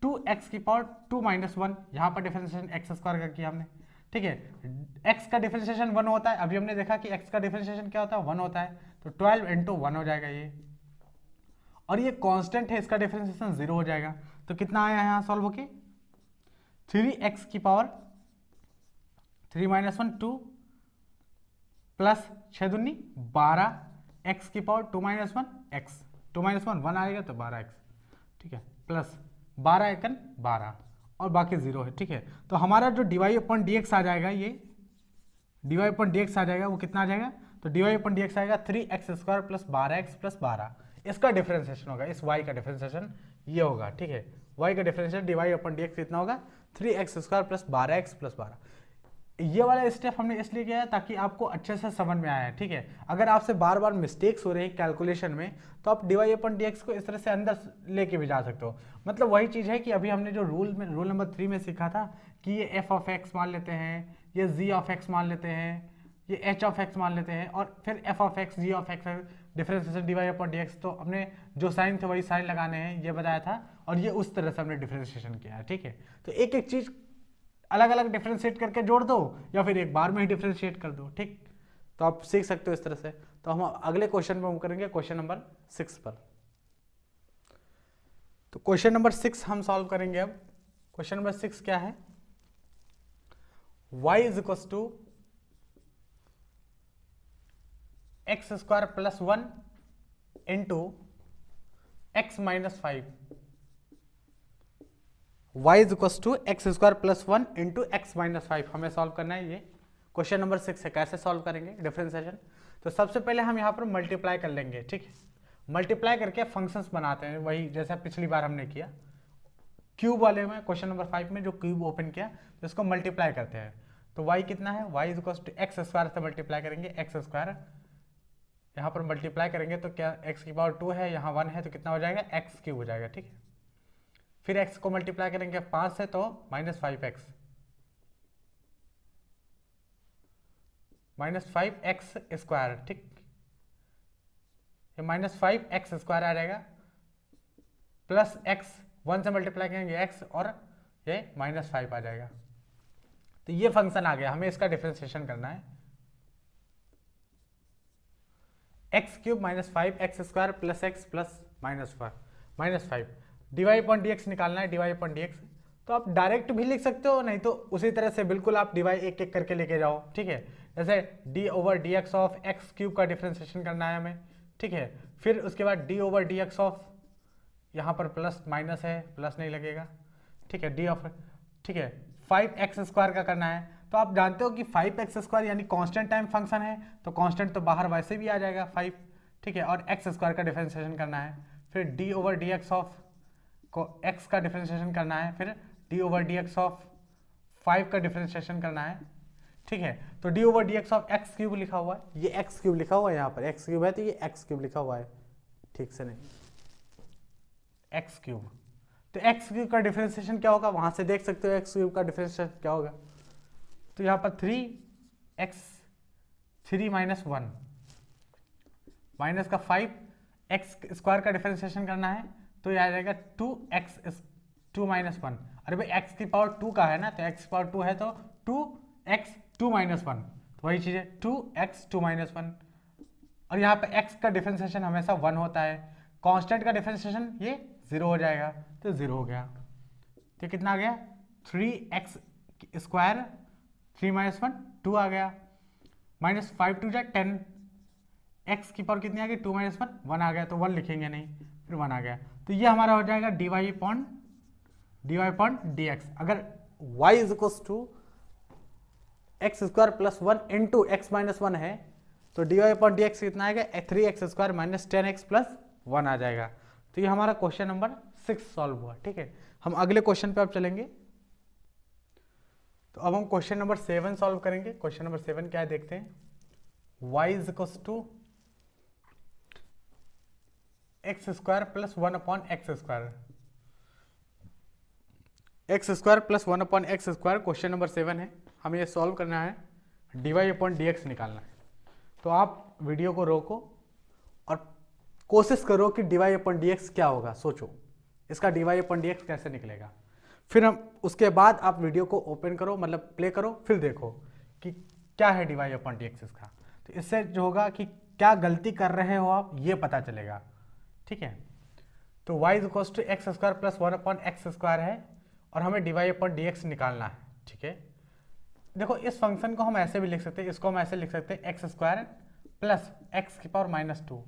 2x की पावर 2 माइनस 1, यहाँ पर डिफरेंशिएशन एक्स स्क्वायर का किया हमने, ठीक है, x का डिफरेंशिएशन 1 होता है, अभी हमने देखा कि x का डिफरेंशिएशन क्या होता है 1 होता है, तो 12 इंटू 1 हो जाएगा ये, और ये कांस्टेंट है, इसका डिफरेंशिएशन 0 हो जाएगा, तो कितना आया यहाँ सॉल्व होके 3x की पावर 3 माइनस 1 2 प्लस 6 दूनी 12 x की पावर 2 माइनस 1 x 2 माइनस 1 आएगा तो 12x, ठीक है, प्लस 12 एकन 12 और बाकी 0 है, ठीक है। तो हमारा जो dy अपॉन डी एक्स आ जाएगा, ये dy अपॉन डी एक्स आ जाएगा, वो कितना आ जाएगा, तो dy अपॉन डी एक्स आएगा 3x square plus 12x plus 12, इसका डिफरेंशिएशन होगा, इस y का डिफरेंशिएशन ये होगा, ठीक है, y का differentiation dy upon d x कितना होगा 3x square plus 12x plus 12। ये वाला स्टेप हमने इसलिए किया है ताकि आपको अच्छे से समझ में आया है, ठीक है। अगर आपसे बार बार मिस्टेक्स हो रही है कैलकुलेशन में, तो आप dy अपॉन डी एक्स को इस तरह से अंदर लेके भी जा सकते हो। मतलब वही चीज़ है कि अभी हमने जो रूल नंबर 3 में सीखा था कि ये f ऑफ x मान लेते हैं, ये g ऑफ x मान लेते हैं, ये h ऑफ x मान लेते हैं, और फिर f of x g of x differentiation dy upon d x, तो हमने जो साइन थे वही साइन लगाने हैं, ये बताया था, और ये उस तरह से हमने डिफरेंशिएशन किया है, ठीक है। तो एक एक चीज़ अलग अलग डिफरेंशिएट करके जोड़ दो या फिर एक बार में ही डिफरेंशिएट कर दो, ठीक, तो आप सीख सकते हो इस तरह से। तो हम अगले क्वेश्चन में हम करेंगे क्वेश्चन नंबर 6 पर। तो क्वेश्चन नंबर 6 हम सॉल्व करेंगे अब। क्वेश्चन नंबर 6 क्या है, y is equal to x square plus 1 into x minus 5, y is equal to x square plus 1 into x minus 5 हमें सॉल्व करना है। ये क्वेश्चन नंबर 6 है। कैसे सॉल्व करेंगे डिफरेंशिएशन, तो सबसे पहले हम यहाँ पर मल्टीप्लाई कर लेंगे, ठीक है, मल्टीप्लाई करके फंक्शंस बनाते हैं, वही जैसा पिछली बार हमने किया क्यूब वाले में, क्वेश्चन नंबर 5 में जो क्यूब ओपन किया, तो इसको मल्टीप्लाई करते हैं। तो y कितना है, y is equal to x square से मल्टीप्लाई करेंगे, एक्स स्क्वायर यहाँ पर मल्टीप्लाई करेंगे तो क्या x की पावर 2 है, यहाँ 1 है, तो कितना हो जाएगा एक्स क्यूब हो जाएगा, ठीक है। फिर x को मल्टीप्लाई करेंगे 5 से तो minus 5x, minus 5x square, ठीक, ये माइनस 5x स्क्वायर आ जाएगा, प्लस x 1 से मल्टीप्लाई करेंगे x, और ये माइनस 5 आ जाएगा। तो ये फंक्शन आ गया, हमें इसका डिफरेंशिएशन करना है, x cube minus 5x square plus x plus minus 5 dy upon d x निकालना है, dy अपॉन डी एक्स। तो आप डायरेक्ट भी लिख सकते हो, नहीं तो उसी तरह से बिल्कुल आप dy एक एक करके लेके जाओ, ठीक है। जैसे d over d x of x cube का डिफरेंशिएशन करना है हमें, ठीक है। फिर उसके बाद d over d x of, यहाँ पर प्लस माइनस है, प्लस नहीं लगेगा, ठीक है, d ऑफ, ठीक है, 5x स्क्वायर का करना है। तो आप जानते हो कि 5x स्क्वायर यानी कांस्टेंट टाइम फंक्शन है, तो कांस्टेंट तो बाहर वैसे भी आ जाएगा 5, ठीक है, और x स्क्वायर का डिफरेंशिएशन करना है। फिर d over d x of को x का डिफरेंशिएशन करना है, फिर d over d x of 5 का डिफरेंशिएशन करना है, ठीक है। तो d over d x of x cube लिखा हुआ है, ये x क्यूब लिखा हुआ है, यहाँ पर x क्यूब है तो ये x क्यूब लिखा हुआ है, ठीक से नहीं, x क्यूब। तो x क्यूब का डिफरेंशिएशन क्या होगा, वहां से देख सकते हो x क्यूब का डिफरेंशिएशन क्या होगा। तो यहाँ पर 3 एक्स 3 माइनस 1 माइनस का 5 एक्स स्क्वायर का डिफरेंशिएशन करना है तो ये आ जाएगा 2x 2 माइनस 1। अरे भाई एक्स की पावर 2 का है ना, तो एक्स की पावर 2 है तो 2x 2 माइनस 1, तो वही चीज़ है 2x 2 माइनस 1। और यहाँ पे x का डिफरेंशिएशन हमेशा 1 होता है, कांस्टेंट का डिफरेंशिएशन ये 0 हो जाएगा, तो 0 हो गया। तो कितना आ गया 3x स्क्वायर 3 माइनस 1 2 आ गया, माइनस 5 2 जा 10, x की पावर कितनी आ गई 2 माइनस 1 1 आ गया, तो 1 लिखेंगे नहीं, फिर 1 आ गया। तो ये हमारा हो जाएगा dy अपॉन dx। अगर y is equal to x square plus 1 into x minus 1 है तो dy अपॉन dx कितना आएगा 3x square minus 10x plus 1 आ जाएगा। तो ये हमारा क्वेश्चन नंबर 6 सॉल्व हुआ। ठीक है, हम अगले क्वेश्चन पे अब चलेंगे। तो अब हम क्वेश्चन नंबर 7 सॉल्व करेंगे। क्वेश्चन नंबर 7 क्या है देखते हैं। y is equal to x square plus 1 upon x square, x square plus 1 upon x square question number 7 है। हमें ये सॉल्व करना है, dy अपॉन dx निकालना है। तो आप वीडियो को रोको और कोशिश करो कि dy अपॉन dx क्या होगा, सोचो इसका dy अपॉन dx कैसे निकलेगा। फिर हम उसके बाद आप वीडियो को ओपन करो, मतलब प्ले करो, फिर देखो कि क्या है dy अपॉन dx इसका। तो इससे जो होगा कि क्या गलती कर रहे हो आप, ये पता चलेगा। ठीक है, तो y is equal to x square plus 1 upon x square है और हमें dy अपॉन dx निकालना है। ठीक है, देखो इस फंक्शन को हम ऐसे भी लिख सकते हैं, इसको हम ऐसे लिख सकते हैं एक्स स्क्वायर प्लस एक्स की पावर माइनस 2।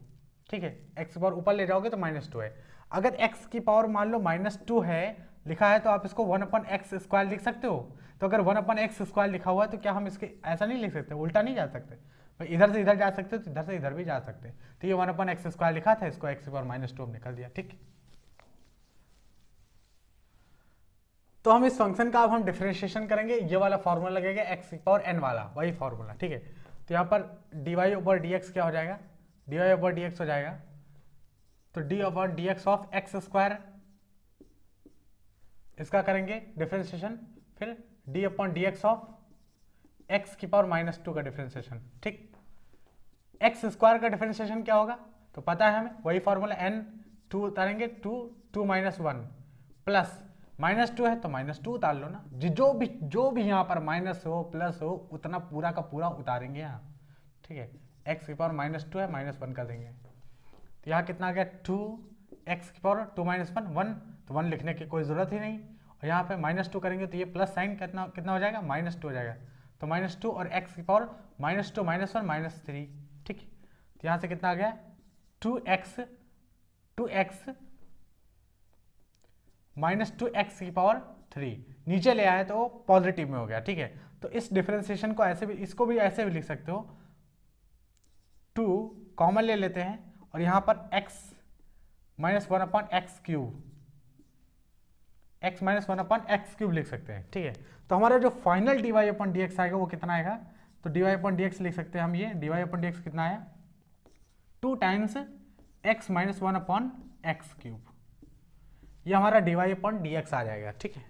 ठीक है, एक्स की पावर ऊपर ले जाओगे तो माइनस 2 है। अगर एक्स की पावर मान लो माइनस 2 है लिखा है तो आप इसको 1 अपन एक्स स्क्वायर लिख सकते हो। तो अगर 1 अपन एक्स स्क्वायर लिखा हुआ है तो क्या हम इसके ऐसा नहीं लिख सकते, उल्टा नहीं जा सकते, भाई इधर से इधर जा सकते तो इधर से इधर भी जा सकते। तो ये 1 अपन एक्स स्क्वायर लिखा था, इसको एक्स की पावर माइनस 2 निकल दिया। ठीक, तो हम इस फंक्शन का अब हम डिफरेंशिएशन करेंगे, ये वाला फॉर्मूला लगेगा एक्स की पावर एन वाला, वही फॉर्मूला। ठीक है, तो यहाँ पर dy ओवर dx क्या हो जाएगा, dy ओवर dx हो जाएगा तो d over dx of x square, इसका करेंगे डिफरेंशिएशन, फिर d upon dx of x की पावर माइनस 2 का डिफरेंशिएशन। ठीक, एक्स स्क्वायर का डिफरेंशिएशन क्या होगा तो पता है हमें, वही फॉर्मूला n 2 उतारेंगे 2 माइनस 1 प्लस माइनस 2 है तो माइनस 2 उतार लो ना, जो भी यहाँ पर माइनस हो प्लस हो उतना पूरा का पूरा उतारेंगे यहाँ। ठीक है, x की पावर माइनस 2 है माइनस 1 कर देंगे, तो यहाँ कितना आ गया 2x की पावर 2 माइनस 1 1, तो 1 लिखने की कोई ज़रूरत ही नहीं। और यहाँ पे माइनस 2 करेंगे तो ये प्लस साइन कितना हो जाएगा माइनस 2 हो जाएगा, तो माइनस 2 और x की पावर माइनस 2 माइनस 1 माइनस 3। ठीक, तो यहाँ से कितना आ गया 2x माइनस 2x की पावर 3, नीचे ले आए तो पॉजिटिव में हो गया। ठीक है, तो इस डिफरेंशिएशन को ऐसे भी, इसको भी ऐसे भी लिख सकते हो, 2 कॉमन ले लेते हैं और यहाँ पर x minus 1 upon x cube, x minus 1 upon x cube लिख सकते हैं। ठीक है, तो हमारा जो फाइनल dy अपॉन dx आएगा वो कितना आएगा, तो dy अपॉन dx लिख सकते हैं हम, ये dy अपॉन dx कितना आया 2 times x minus 1 upon x cube, ये हमारा dy अपॉन dx आ जाएगा। ठीक है,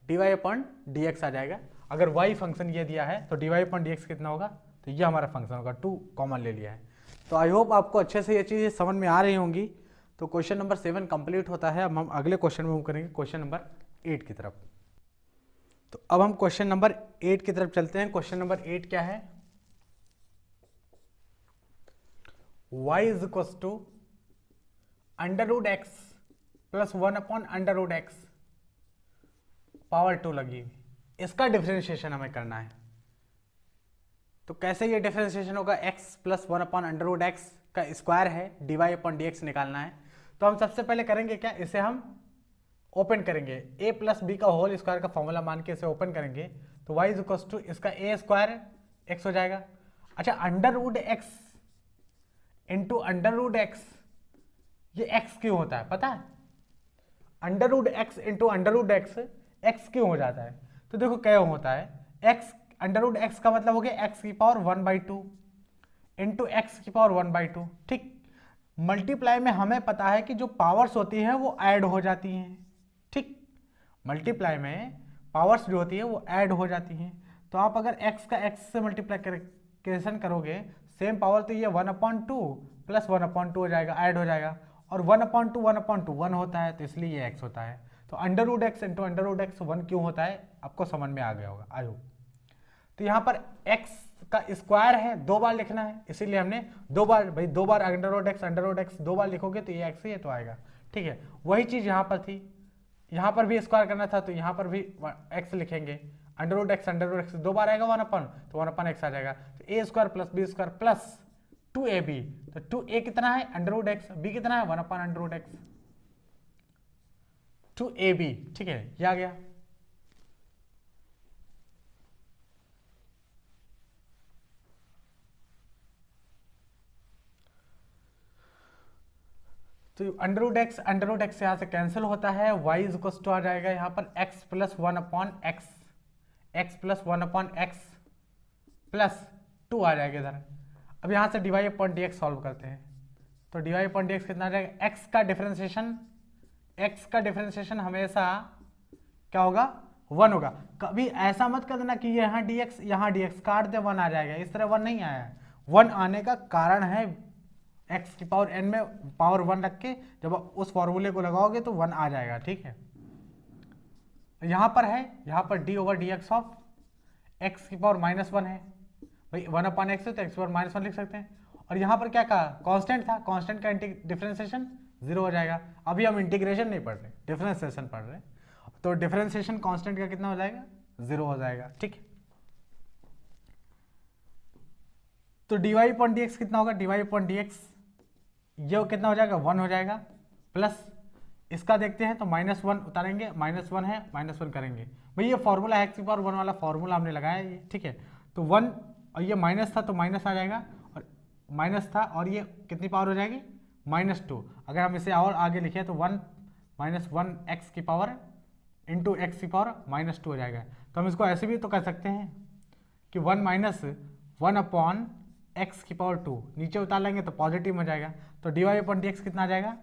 dy अपॉन dx आ जाएगा। अगर y फंक्शन ये दिया है तो dy अपॉन dx कितना होगा, तो ये हमारा फंक्शन होगा, 2 कॉमन ले लिया है। तो आई होप आपको अच्छे से ये चीज़ें समझ में आ रही होंगी। तो क्वेश्चन नंबर 7 कंप्लीट होता है। अब हम अगले क्वेश्चन में मूव करेंगे, क्वेश्चन नंबर 8 की तरफ। तो अब हम क्वेश्चन नंबर 8 की तरफ चलते हैं। क्वेश्चन नंबर 8 क्या है, y is equal to under root x plus 1 upon under root x power 2 लगी हुई, इसका डिफरेंशिएशन हमें करना है। तो कैसे ये डिफरेंशिएशन होगा, x plus 1 upon under root x का स्क्वायर है, dy अपॉन dx निकालना है। तो हम सबसे पहले करेंगे क्या, इसे हम ओपन करेंगे, a प्लस बी का होल स्क्वायर का फॉर्मूला मान के इसे ओपन करेंगे, तो y इज इक्वल टू इसका a स्क्वायर x हो जाएगा। अच्छा, under root x into under root x, ये x क्यों होता है पता है, under root x into under root x क्यों हो जाता है, तो देखो क्या होता है, x अंडर रूट एक्स का मतलब हो गया x की पावर 1/2 इंटू एक्स की पावर 1/2। ठीक, मल्टीप्लाई में हमें पता है कि जो पावर्स होती हैं वो ऐड हो जाती हैं। ठीक, मल्टीप्लाई में पावर्स जो होती है वो ऐड हो जाती हैं। तो आप अगर x का x से मल्टीप्लिकेशन करोगे सेम पावर, तो ये 1/2 प्लस 1/2 हो जाएगा, ऐड हो जाएगा, और 1/2 1/2 1 होता है, तो इसलिए ये x होता है। तो √x इंटू √x 1 क्यों होता है, आपको समझ में आ गया होगा आई होप। तो यहाँ पर x का स्क्वायर है, 2 बार लिखना है, इसीलिए हमने 2 बार, भाई 2 बार √x 2 बार लिखोगे तो ये x ही है तो आएगा, ठीक है। वही चीज यहाँ पर थी, यहाँ पर भी स्क्वायर करना था, तो यहाँ पर भी x लिखेंगे, √x 2 बार आएगा 1/, तो 1/x आ जाएगा। तो a² plus b² plus 2ab, तो 2a कितना है √x, b कितना है 1/√x, 2ab, ठीक है, ये आ गया। तो √x यहाँ से कैंसिल होता है, y इक्वल्स टू आ जाएगा यहाँ पर x plus 1/x, x plus 1/x plus 2 आ जाएगा इधर। अब यहाँ से dy/dx सॉल्व करते हैं, तो dy/dx कितना आ जाएगा, x का डिफरेंशिएशन हमेशा क्या होगा 1 होगा। कभी ऐसा मत कर देना कि यहाँ dx काट दे 1 आ जाएगा, इस तरह 1 नहीं आया है। 1 आने का कारण है x की पावर n में पावर 1 रख के जब उस फॉर्मूले को लगाओगे तो 1 आ जाएगा, ठीक है। यहाँ पर है, यहाँ पर d/dx ऑफ x की पावर -1 है, भाई 1/x है तो x की पावर -1 लिख सकते हैं। और यहाँ पर क्या कहा, कांस्टेंट था, कांस्टेंट का डिफरेंशिएशन 0 हो जाएगा। अभी हम इंटीग्रेशन नहीं पढ़ रहे, डिफरेंशिएशन पढ़ रहे, तो डिफरेंशिएशन कांस्टेंट का कितना हो जाएगा 0 हो जाएगा, ठीक है। तो dy/dx कितना होगा, dy/dx ये कितना हो जाएगा 1 हो जाएगा, प्लस इसका देखते हैं तो -1 उतारेंगे, -1 है -1 करेंगे, भाई ये फॉर्मूला है x की पावर 1 वाला फॉर्मूला हमने लगाया ये, ठीक है। तो 1 और ये माइनस था तो माइनस आ जाएगा, और माइनस था और ये कितनी पावर हो जाएगी -2। अगर हम इसे और आगे लिखें तो 1 -1 x की पावर इंटू एक्स की पावर -2 हो जाएगा। तो हम इसको ऐसे भी तो कर सकते हैं कि 1 - 1/x की पावर 2 नीचे उतार लेंगे तो पॉजिटिव हो जाएगा। तो dy/dx कितना आ जाएगा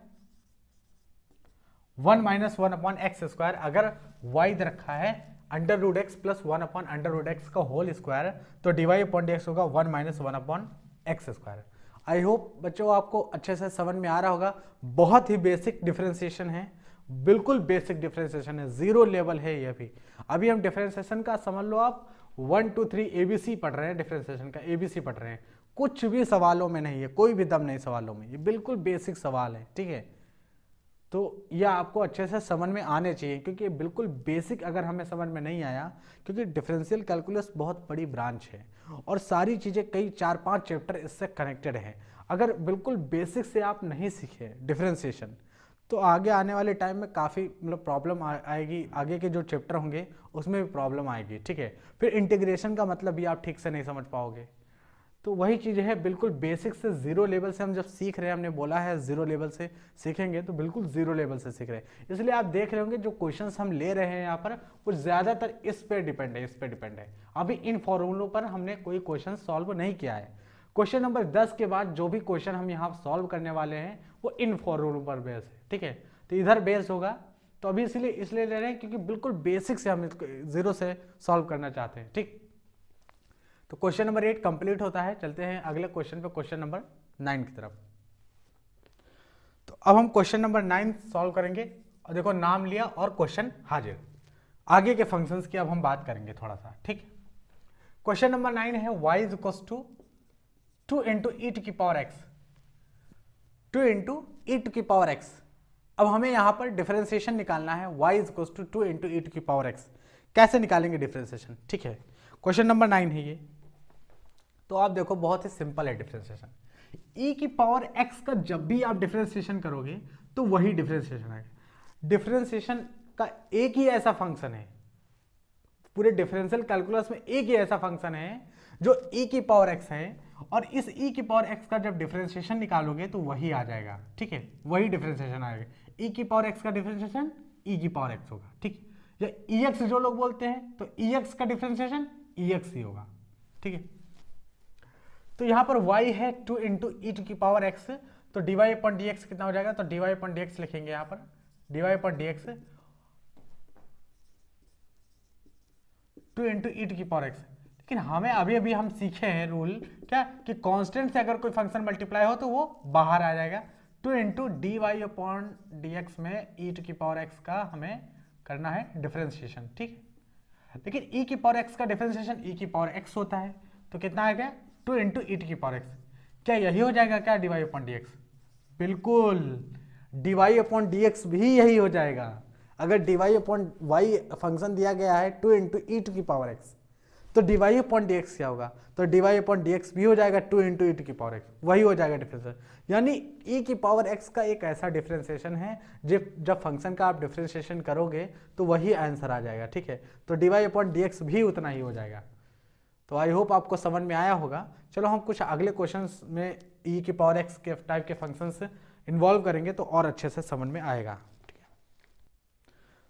1 - 1/x²। अगर y दे रखा है √x प्लस 1/√x का होल स्क्वायर, तो dy/dx होगा 1 - 1/x²। आई होप बच्चों आपको अच्छे से समझ में आ रहा होगा। बहुत ही बेसिक डिफरेंशिएशन है, बिल्कुल बेसिक डिफरेंशिएशन है, 0 लेवल है ये भी। अभी हम डिफरेंशिएशन का समझ लो आप 1 2 3 ABC पढ़ रहे हैं, डिफरेंशिएशन का ABC पढ़ रहे हैं, कुछ भी सवालों में नहीं है, कोई भी दम नहीं सवालों में, ये बिल्कुल बेसिक सवाल है, ठीक है। तो यह आपको अच्छे से समझ में आने चाहिए, क्योंकि बिल्कुल बेसिक अगर हमें समझ में नहीं आया, क्योंकि डिफरेंशियल कैलकुलस बहुत बड़ी ब्रांच है और सारी चीज़ें कई 4-5 चैप्टर इससे कनेक्टेड हैं। अगर बिल्कुल बेसिक से आप नहीं सीखे डिफरेंशिएशन, तो आगे आने वाले टाइम में काफ़ी मतलब प्रॉब्लम आएगी, आगे के जो चैप्टर होंगे उसमें भी प्रॉब्लम आएगी, ठीक है। फिर इंटीग्रेशन का मतलब भी आप ठीक से नहीं समझ पाओगे। तो वही चीज़ है, बिल्कुल बेसिक से 0 लेवल से हम जब सीख रहे हैं, हमने बोला है 0 लेवल से सीखेंगे, तो बिल्कुल 0 लेवल से सीख रहे हैं। इसलिए आप देख रहे होंगे जो क्वेश्चंस हम ले रहे हैं यहाँ पर, वो ज़्यादातर इस पे डिपेंड है, इस पे डिपेंड है। अभी इन फॉर्मूलों पर हमने कोई क्वेश्चन सॉल्व नहीं किया है। क्वेश्चन नंबर 10 के बाद जो भी क्वेश्चन हम यहाँ सॉल्व करने वाले हैं वो इन फॉर्मूलों पर बेस है, ठीक है। तो इधर बेस होगा, तो अभी इसलिए ले रहे हैं क्योंकि बिल्कुल बेसिक से हम 0 से सॉल्व करना चाहते हैं, ठीक। तो क्वेश्चन नंबर 8 कंप्लीट होता है। चलते हैं अगले क्वेश्चन पे, क्वेश्चन नंबर 9 की तरफ। तो अब हम क्वेश्चन नंबर 9 सॉल्व करेंगे, और देखो नाम लिया और क्वेश्चन हाजिर। आगे के फंक्शंस की अब हम बात करेंगे थोड़ा सा, ठीक। क्वेश्चन नंबर 9 है y is equal to 2 into e to की power x, 2 into e to की पावर एक्स। अब हमें यहां पर डिफरेंशिएशन निकालना है, y is equal to 2 into e to की पावर एक्स। कैसे निकालेंगे डिफरेंशिएशन, ठीक है। क्वेश्चन नंबर 9 है ये। तो आप देखो बहुत ही सिंपल है डिफरेंशिएशन। e की पावर x का जब भी आप डिफरेंशिएशन करोगे तो वही डिफरेंशिएशन आएगा। डिफरेंशिएशन का एक ही ऐसा फंक्शन है पूरे डिफरेंशियल कैलकुलस में, एक ही ऐसा फंक्शन है जो e की पावर x है, और इस e की पावर x का जब डिफरेंशिएशन निकालोगे तो वही आ जाएगा, ठीक है, वही डिफरेंशिएशन आएगा। e की पावर x का डिफरेंशिएशन e की पावर x होगा, ठीक। या ex जो लोग बोलते हैं, तो ex का डिफरेंशिएशन ex ही होगा, ठीक है। तो यहां पर y है 2 इंटू ई टू की पावर x, तो dy/dx कितना हो जाएगा, तो dy/dx लिखेंगे यहां पर, dy/dx 2 इंटू ई टू की पावर x। लेकिन हमें अभी अभी हम सीखे हैं रूल क्या कि कांस्टेंट से अगर कोई फंक्शन मल्टीप्लाई हो तो वो बाहर आ जाएगा। 2 into d y upon d x में ई टू की पावर एक्स का हमें करना है डिफरेंशिएशन, ठीक है। लेकिन ई की पावर एक्स का डिफरेंशिएशन ई की पावर एक्स होता है, तो कितना आ गया 2 इंटू ई टू की पावर एक्स। क्या यही हो जाएगा क्या d y upon d x? बिल्कुल, d y upon d x भी यही हो जाएगा। अगर d y upon y function दिया गया है 2 इंटू ई टू की पावर एक्स, तो d y upon d x क्या होगा? तो d y upon d x भी हो जाएगा 2 इंटू ई टू की पावर एक्स, वही हो जाएगा डिफरेंशिएशन। यानी ई की पावर एक्स का एक ऐसा डिफरेंशिएशन है जब फंक्शन का आप डिफरेंशिएशन करोगे तो वही आंसर आ जाएगा, ठीक है। तो d y upon d x भी उतना ही हो जाएगा। तो आई होप आपको समझ में आया होगा। चलो हम कुछ अगले क्वेश्चंस में ई की पावर एक्स के टाइप के फंक्शंस इन्वॉल्व करेंगे तो और अच्छे से समझ में आएगा, ठीक है।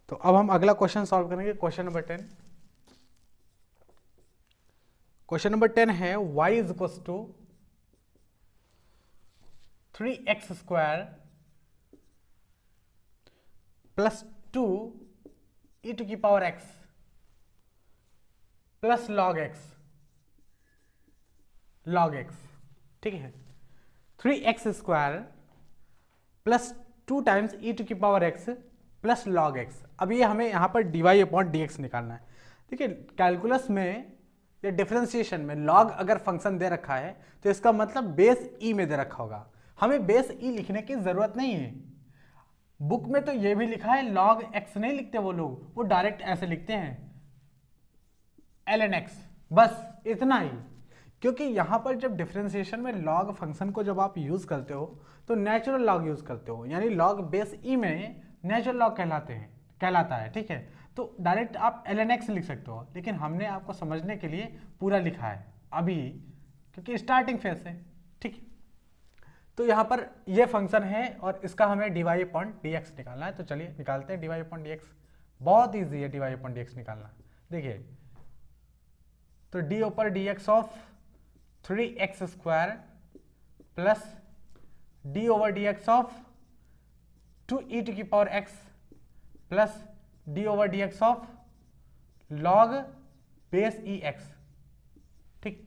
तो अब हम अगला क्वेश्चन सॉल्व करेंगे, क्वेश्चन नंबर 10। क्वेश्चन नंबर 10 है y is equal to 3x square plus 2 e to की power x plus log x, ठीक है। 3x square plus 2 times e to की power x plus log x। अब ये हमें यहाँ पर dy अपॉन dx निकालना है। देखिए कैलकुलस में ये डिफरेंशिएशन में log अगर फंक्शन दे रखा है तो इसका मतलब बेस e में दे रखा होगा। हमें बेस e लिखने की जरूरत नहीं है। बुक में तो ये भी लिखा है log x नहीं लिखते वो लोग, वो डायरेक्ट ऐसे लिखते हैं ln x, बस इतना ही। क्योंकि यहाँ पर जब डिफरेंशिएशन में log फंक्शन को जब आप यूज करते हो तो नेचुरल log यूज करते हो, यानी log बेस e में नेचुरल log कहलाता है, ठीक है। तो डायरेक्ट आप ln x लिख सकते हो, लेकिन हमने आपको समझने के लिए पूरा लिखा है अभी, क्योंकि स्टार्टिंग फेज है, ठीक है। तो यहाँ पर ये फंक्शन है और इसका हमें dy अपॉन dx निकालना है। तो चलिए निकालते हैं dy अपॉन dx। बहुत ईजी है dy अपॉन dx निकालना। देखिए तो डी ऊपर dx of 3x square plus d over dx of 2e to की power x plus d over d x of log base e x, ठीक।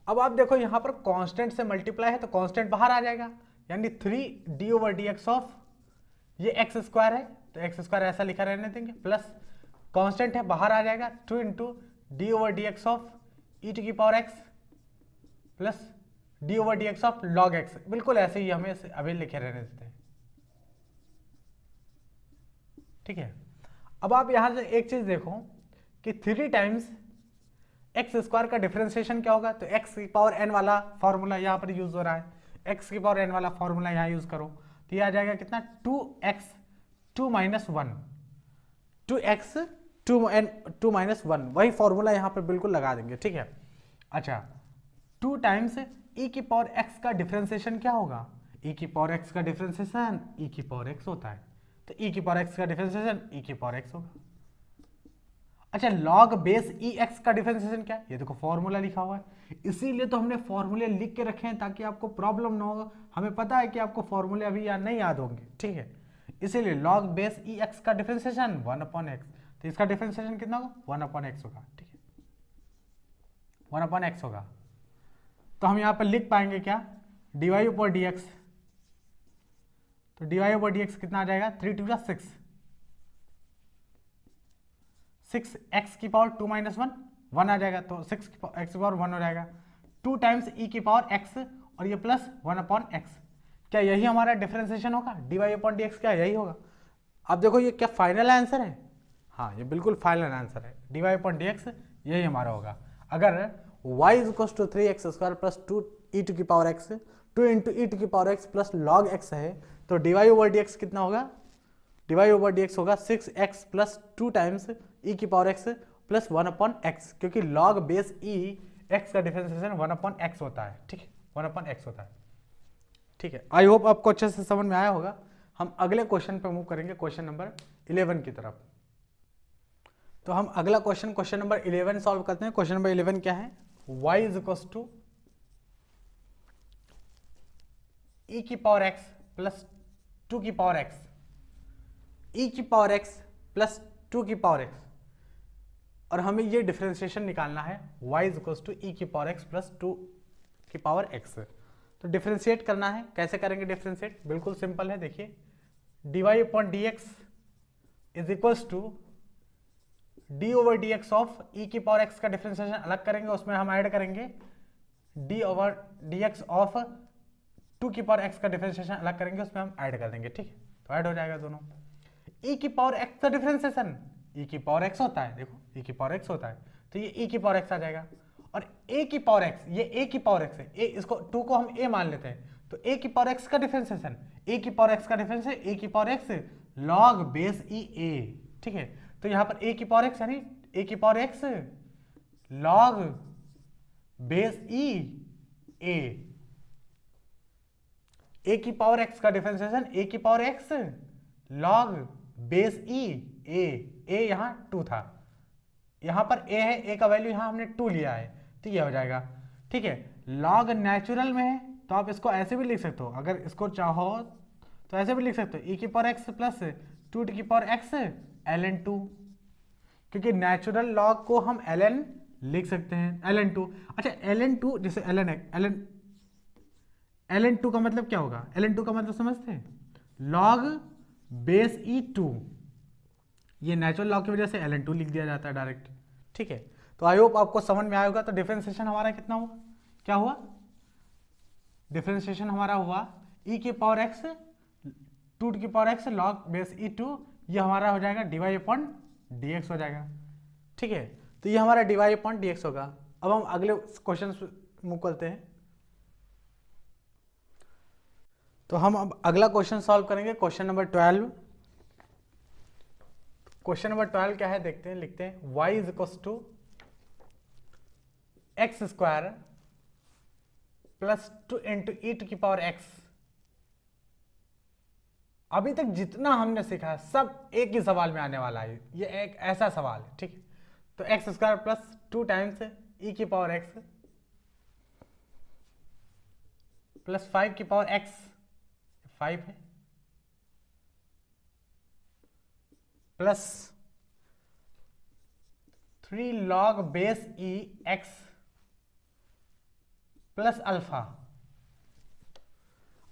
अब आप देखो यहां पर कांस्टेंट से मल्टीप्लाई है तो कांस्टेंट बाहर आ जाएगा, यानी 3 D over d x of ये एक्स स्क्वायर है तो एक्स स्क्वायर ऐसा लिखा रहने देंगे, प्लस कांस्टेंट है बाहर आ जाएगा 2 into d over d x of e to की power x plus d over d x of log x. बिल्कुल ऐसे ही हमें अभी लिखे रहने देते हैं, ठीक है। अब आप यहां से एक चीज देखो कि 3 टाइम्स एक्स स्क्वायर का डिफरेंशिएशन क्या होगा, तो एक्स की पावर एन वाला फॉर्मूला यहां पर यूज हो रहा है, एक्स की पावर एन वाला फॉर्मूला यहां यूज करो तो ये आ जाएगा कितना 2x 2 माइनस 1, 2x 2 माइनस 1, वही फॉर्मूला यहां पर बिल्कुल लगा देंगे, ठीक है। अच्छा 2 टाइम्स e की पावर x का डिफरेंशिएशन क्या होगा, e की पावर x का डिफरेंशिएशन e की पावर x होता है, तो e की पावर x का डिफरेंशिएशन e की पावर x होगा। अच्छा log बेस ई एक्स का डिफरेंशिएशन क्या है, ये देखो फॉर्मूला लिखा हुआ है, इसीलिए तो हमने फॉर्मूले लिख के रखे हैं ताकि आपको प्रॉब्लम ना हो। हमें पता है कि आपको फॉर्मूले अभी याद नहीं याद होंगे, ठीक है। इसीलिए log बेस ई एक्स का डिफरेंशिएशन 1 अपॉन एक्स, तो इसका डिफरेंशिएशन कितना होगा 1 अपॉन एक्स होगा, ठीक है, 1 अपॉन एक्स होगा। तो हम यहाँ पर लिख पाएंगे क्या dy ऊपर dx, तो dy ओवर dx कितना आ जाएगा 3 2 6, 6x की पावर 2 माइनस 1 आ जाएगा, तो 6x की पावर 1 हो जाएगा। 2 टाइम्स e की पावर x और ये प्लस 1 अपॉन x, क्या यही हमारा डिफरेंशिएशन होगा dy अपॉन dx, क्या यही होगा। अब देखो ये क्या फाइनल आंसर है, हाँ ये बिल्कुल फाइनल आंसर है, dy अपॉन dx यही हमारा होगा। अगर y is equal to 3x square plus 2e to की power x 2 into e to की power x plus log x है, तो dy ओवर dx कितना होगा, dy ओवर dx होगा 6x प्लस 2 टाइम्स e की power x plus 1 upon x, क्योंकि log base e x का डिफरेंशिएशन 1 अपॉन x होता है, ठीक है, 1 अपॉन x होता है, ठीक है। आई होप आपको अच्छे से समझ में आया होगा। हम अगले क्वेश्चन पे मूव करेंगे, क्वेश्चन नंबर 11 की तरफ। तो हम अगला क्वेश्चन नंबर 11 सॉल्व करते हैं। क्वेश्चन नंबर 11 क्या है, y is equal to e की पावर x प्लस 2 की पावर x, e की पावर x प्लस 2 की पावर x। और हमें ये डिफरेंशिएशन निकालना है y इज इक्वल टू ई की पावर एक्स प्लस 2 की पावर एक्स। तो डिफरेंशिएट करना है, कैसे करेंगे डिफरेंशिएट? बिल्कुल सिंपल है, देखिए dy upon d x is equals to d over d x of e की पावर एक्स का डिफरेंशिएशन अलग करेंगे, उसमें हम ऐड करेंगे D over d x of 2 की पावर एक्स का डिफरेंशिएशन अलग करेंगे, उसमें हम ऐड कर देंगे, ठीक है। तो ऐड हो जाएगा दोनों। ई की पावर एक्स का डिफरेंशिएशन ई की पावर एक्स होता है, देखो ई की पावर एक्स होता है, तो ये ई की पावर एक्स आ जाएगा। और ए की पावर एक्स, ये ए की पावर एक्स है, ए इसको 2 को हम ए मान लेते हैं, तो ए की पावर एक्स का डिफरेंशिएशन, ए की पावर एक्स का डिफरेंशिएशन ए की पावर एक्स लॉग बेस ई ए, ठीक है। तो यहाँ पर ए की पावर एक्स यानी ए की पावर एक्स लॉग बेस ई ए की पावर एक्स का डिफरेंशिएशन ए की पावर एक्स लॉग बेस ई ए यहाँ 2 था, यहाँ पर ए है, ए का वैल्यू यहाँ हमने 2 लिया है, तो ये हो जाएगा, ठीक है। लॉग नेचुरल में है तो आप इसको ऐसे भी लिख सकते हो, अगर इसको चाहो तो ऐसे भी लिख सकते हो, ई की पावर एक्स प्लस 2 की पावर एक्स ln 2, क्योंकि नेचुरल लॉग को हम ln लिख सकते हैं, ln 2। अच्छा ln 2 जैसे ln 2 का मतलब क्या होगा? ln 2 का मतलब समझते हैं? लॉग बेस ई 2, ये नेचुरल लॉग की वजह से ln 2 लिख दिया जाता है डायरेक्ट, ठीक है। तो आई होप आपको समझ में आया होगा। तो डिफरेंशिएशन हमारा कितना हुआ, क्या हुआ? डिफरेंशिएशन हमारा हुआ ई की पावर एक्स 2 की पावर एक्स लॉग बेस ई 2, ये हमारा हो जाएगा dy अपॉन dx हो जाएगा, ठीक है। तो ये हमारा dy अपॉन dx होगा। अब हम अगले क्वेश्चन मूव करते हैं। तो हम अब अगला क्वेश्चन सॉल्व करेंगे, क्वेश्चन नंबर 12। क्वेश्चन नंबर 12 क्या है देखते हैं, लिखते हैं y is equal to x square plus 2 into e to की पावर एक्स। अभी तक जितना हमने सीखा है सब एक ही सवाल में आने वाला है, ये एक ऐसा सवाल है, ठीक है। तो x square plus 2 times e की पावर एक्स प्लस 5 की पावर एक्स, 5 है, plus 3 log base e x plus alpha.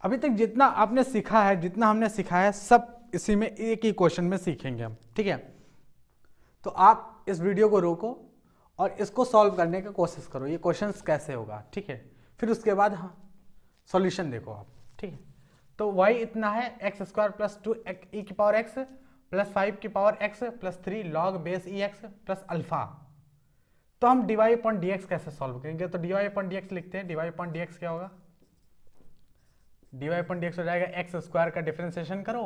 अभी तक जितना आपने सीखा है, जितना हमने सीखा है सब इसी में एक ही क्वेश्चन में सीखेंगे हम, ठीक है। तो आप इस वीडियो को रोको और इसको सॉल्व करने की कोशिश करो, ये क्वेश्चंस कैसे होगा, ठीक है। फिर उसके बाद हाँ सॉल्यूशन देखो आप, ठीक है। तो y इतना है एक्स स्क्वायर प्लस 2 ई की पावर एक्स प्लस 5 की power x plus 3 log base e x plus alpha. तो हम dy अपॉन dx कैसे सॉल्व करेंगे? तो dy अपॉन dx लिखते हैं, dy अपॉन dx क्या होगा? dy अपॉन dx हो जाएगा एक्स स्क्वायर का डिफरेंशिएशन करो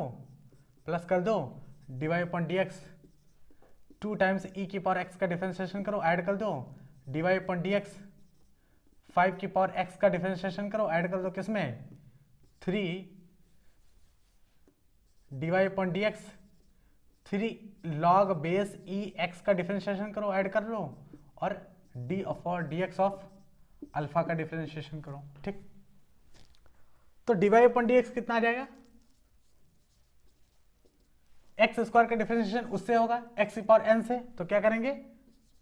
प्लस कर दो dy upon dx 2 times e की पावर एक्स का डिफरेंशिएशन करो, ऐड कर दो dy अपॉन dx 5 की पावर एक्स का डिफरेंशिएशन करो, ऐड कर दो किसमें? 3 dy upon dx 3 log base e x का डिफरेंशिएशन करो, ऐड कर लो, और d upon dx of alpha का डिफरेंशिएशन करो, ठीक। तो dy अपॉन dx कितना आ जाएगा? एक्स स्क्वायर का डिफरेंशिएशन उससे होगा एक्स की पावर n से, तो क्या करेंगे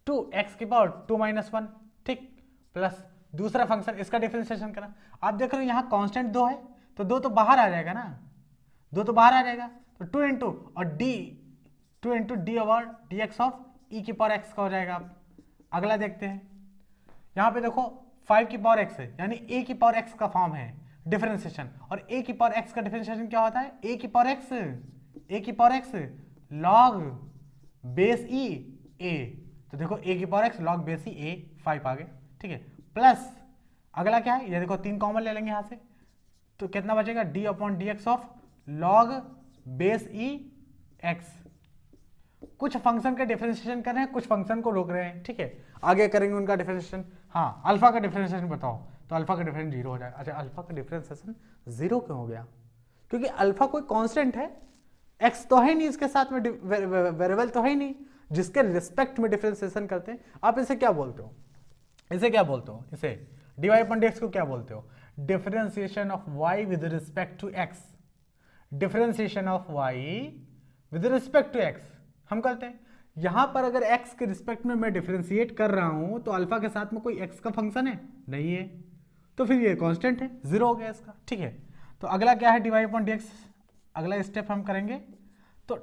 2x की पावर 2 माइनस 1, ठीक, प्लस दूसरा फंक्शन इसका डिफरेंशिएशन करा। आप देख रहे हो यहाँ कांस्टेंट 2 है, तो 2 तो बाहर आ जाएगा ना, 2 तो बाहर आ जाएगा, तो 2 इंटू और two into d over d x of e की पावर एक्स का हो जाएगा। आप अगला देखते हैं, यहाँ पे देखो 5 की पावर एक्स है, यानी a की पावर x का फॉर्म है डिफरेंशिएशन, और a की पावर x का डिफरेंशिएशन क्या होता है? a की power x log base E a। तो देखो a की power x log base E a 5 आ गए, ठीक है। प्लस अगला क्या है, ये देखो 3 कॉमन ले लेंगे यहाँ से, तो कितना बचेगा? d upon d x of log base e x. कुछ फंक्शन का डिफरेंशिएशन कर रहे हैं, कुछ फंक्शन को रोक रहे हैं, ठीक है। आगे करेंगे उनका डिफरेंशिएशन। हाँ, अल्फा का डिफरेंशिएशन बताओ, तो अल्फा का डिफरेंस 0 हो जाएगा। अच्छा, अल्फा का डिफरेंशिएशन 0 क्यों हो गया? क्योंकि अल्फा कोई कांस्टेंट है, एक्स तो है नहीं इसके साथ में, वेरिएबल तो है नहीं जिसके रिस्पेक्ट में डिफरेंशिएशन करते हैं। आप इसे क्या बोलते हो? इसे क्या बोलते हो? इसे dy अपॉन dx को क्या बोलते हो? Differentiation of y with respect to x। Differentiation of y with respect to x हम करते हैं। यहाँ पर अगर x के रिस्पेक्ट में मैं डिफरेंशिएट कर रहा हूँ तो अल्फा के साथ में कोई x का फंक्शन है नहीं है, तो फिर ये कांस्टेंट है, जीरो हो गया इसका। ठीक है, तो अगला क्या है, dy अपॉन dx। अगला स्टेप हम करेंगे तो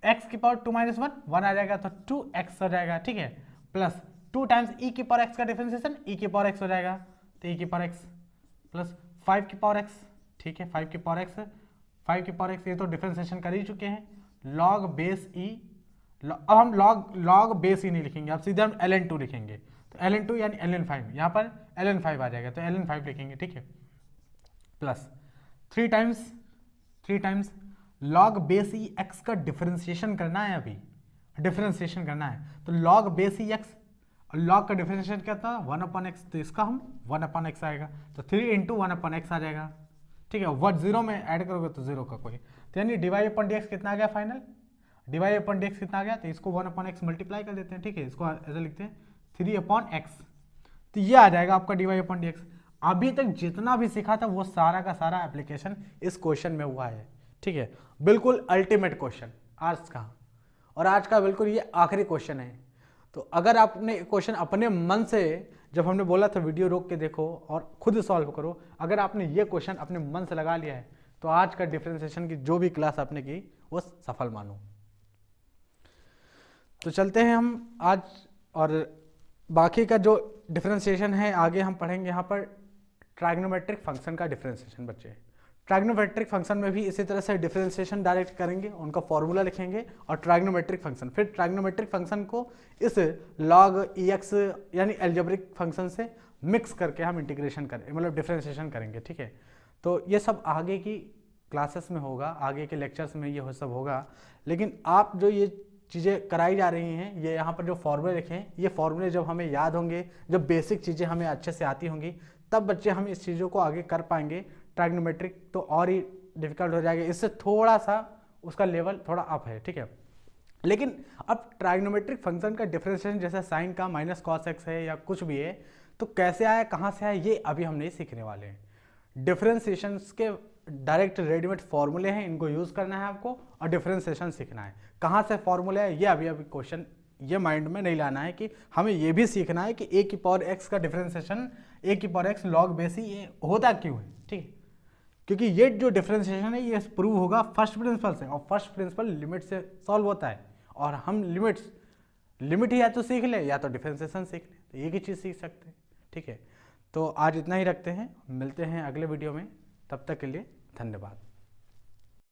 x की पावर 2 - 1 1 आ जाएगा, तो 2x हो जाएगा। ठीक है, प्लस 2 टाइम्स e की पावर x का डिफरेंशिएशन e की पावर x हो जाएगा, तो e की पावर x प्लस 5 की पावर x। ठीक है, 5 की पावर x, 5 की पावर x ये तो डिफरेंशिएशन कर ही चुके हैं। log बेस e, अब हम log बेस e नहीं लिखेंगे, अब सीधे हम ln2 लिखेंगे, तो ln2 यानी ln5, यहाँ पर ln5 आ जाएगा, तो ln5 लिखेंगे। ठीक है, प्लस 3 टाइम्स log बेस ई x का डिफरेंशिएशन करना है, अभी डिफरेंशिएशन करना है, तो log बेस ई x, log का डिफरेंशिएशन क्या था 1/x, तो इसका हम 1/x आएगा, तो 3 × 1/x आ जाएगा। ठीक है, वर्ड जीरो में ऐड करोगे तो जीरो का कोई, तो यानी dy अपॉन dx कितना आ गया फाइनल, dy अपॉन dx कितना आ गया, तो इसको 1/x मल्टीप्लाई कर देते हैं। ठीक है, इसको ऐसा लिखते हैं 3/x, तो ये आ जाएगा आपका dy अपॉन dx। अभी तक जितना भी सीखा था वो सारा का सारा एप्लीकेशन इस क्वेश्चन में हुआ है। ठीक है, बिल्कुल अल्टीमेट क्वेश्चन आज का, और आज का बिल्कुल ये आखिरी क्वेश्चन है। तो अगर आपने क्वेश्चन अपने मन से, जब हमने बोला था वीडियो रोक के देखो और खुद सॉल्व करो, अगर आपने ये क्वेश्चन अपने मन से लगा लिया है तो आज का डिफरेंशिएशन की जो भी क्लास आपने की वो सफल मानो। तो चलते हैं हम आज, और बाकी का जो डिफरेंशिएशन है आगे हम पढ़ेंगे। यहाँ पर ट्राइग्नोमेट्रिक फंक्शन का डिफरेंशिएशन बच्चे, ट्राइग्नोमेट्रिक फंक्शन में भी इसी तरह से डिफरेंशिएशन डायरेक्ट करेंगे, उनका फॉर्मूला लिखेंगे, और ट्राइग्नोमेट्रिक फंक्शन, फिर ट्राइग्नोमेट्रिक फंक्शन को इस log ex यानी एल्जेब्रिक फंक्शन से मिक्स करके हम इंटीग्रेशन करें, मतलब डिफरेंशिएशन करेंगे। ठीक है, तो ये सब आगे की क्लासेस में होगा, आगे के लेक्चर्स में ये सब होगा, लेकिन आप जो ये चीज़ें कराई जा रही हैं, ये यहाँ पर जो फॉर्मूले लिखे हैं, ये फॉर्मूले जब हमें याद होंगे, जब बेसिक चीज़ें हमें अच्छे से आती होंगी, तब बच्चे हम इस चीज़ों को आगे कर पाएंगे। ट्राइग्नोमेट्रिक तो और ही डिफिकल्ट हो जाएगा, इससे थोड़ा सा उसका लेवल थोड़ा अप है। ठीक है, लेकिन अब ट्राइग्नोमेट्रिक फंक्शन का डिफरेंशिएशन जैसे साइन का माइनस कॉस एक्स है या कुछ भी है, तो कैसे आया, कहाँ से आया, ये अभी हम नहीं सीखने वाले हैं। डिफरेंशिएशन के डायरेक्ट रेडीमेड फॉर्मूले हैं, इनको यूज़ करना है आपको, और डिफरेंशिएशन सीखना है। कहाँ से फॉर्मूले है ये अभी क्वेश्चन ये माइंड में नहीं लाना है, कि हमें ये भी सीखना है कि a की पावर x का डिफरेंशिएशन a की पावर x log बेस ई होता क्यों है। ठीक है, क्योंकि ये जो डिफरेंशिएशन है ये प्रूव होगा फर्स्ट प्रिंसिपल से, और फर्स्ट प्रिंसिपल लिमिट से सॉल्व होता है, और हम लिमिट ही या तो सीख ले या तो डिफरेंशिएशन सीख ले, तो एक ही चीज़ सीख सकते हैं। ठीक है, तो आज इतना ही रखते हैं, मिलते हैं अगले वीडियो में, तब तक के लिए धन्यवाद।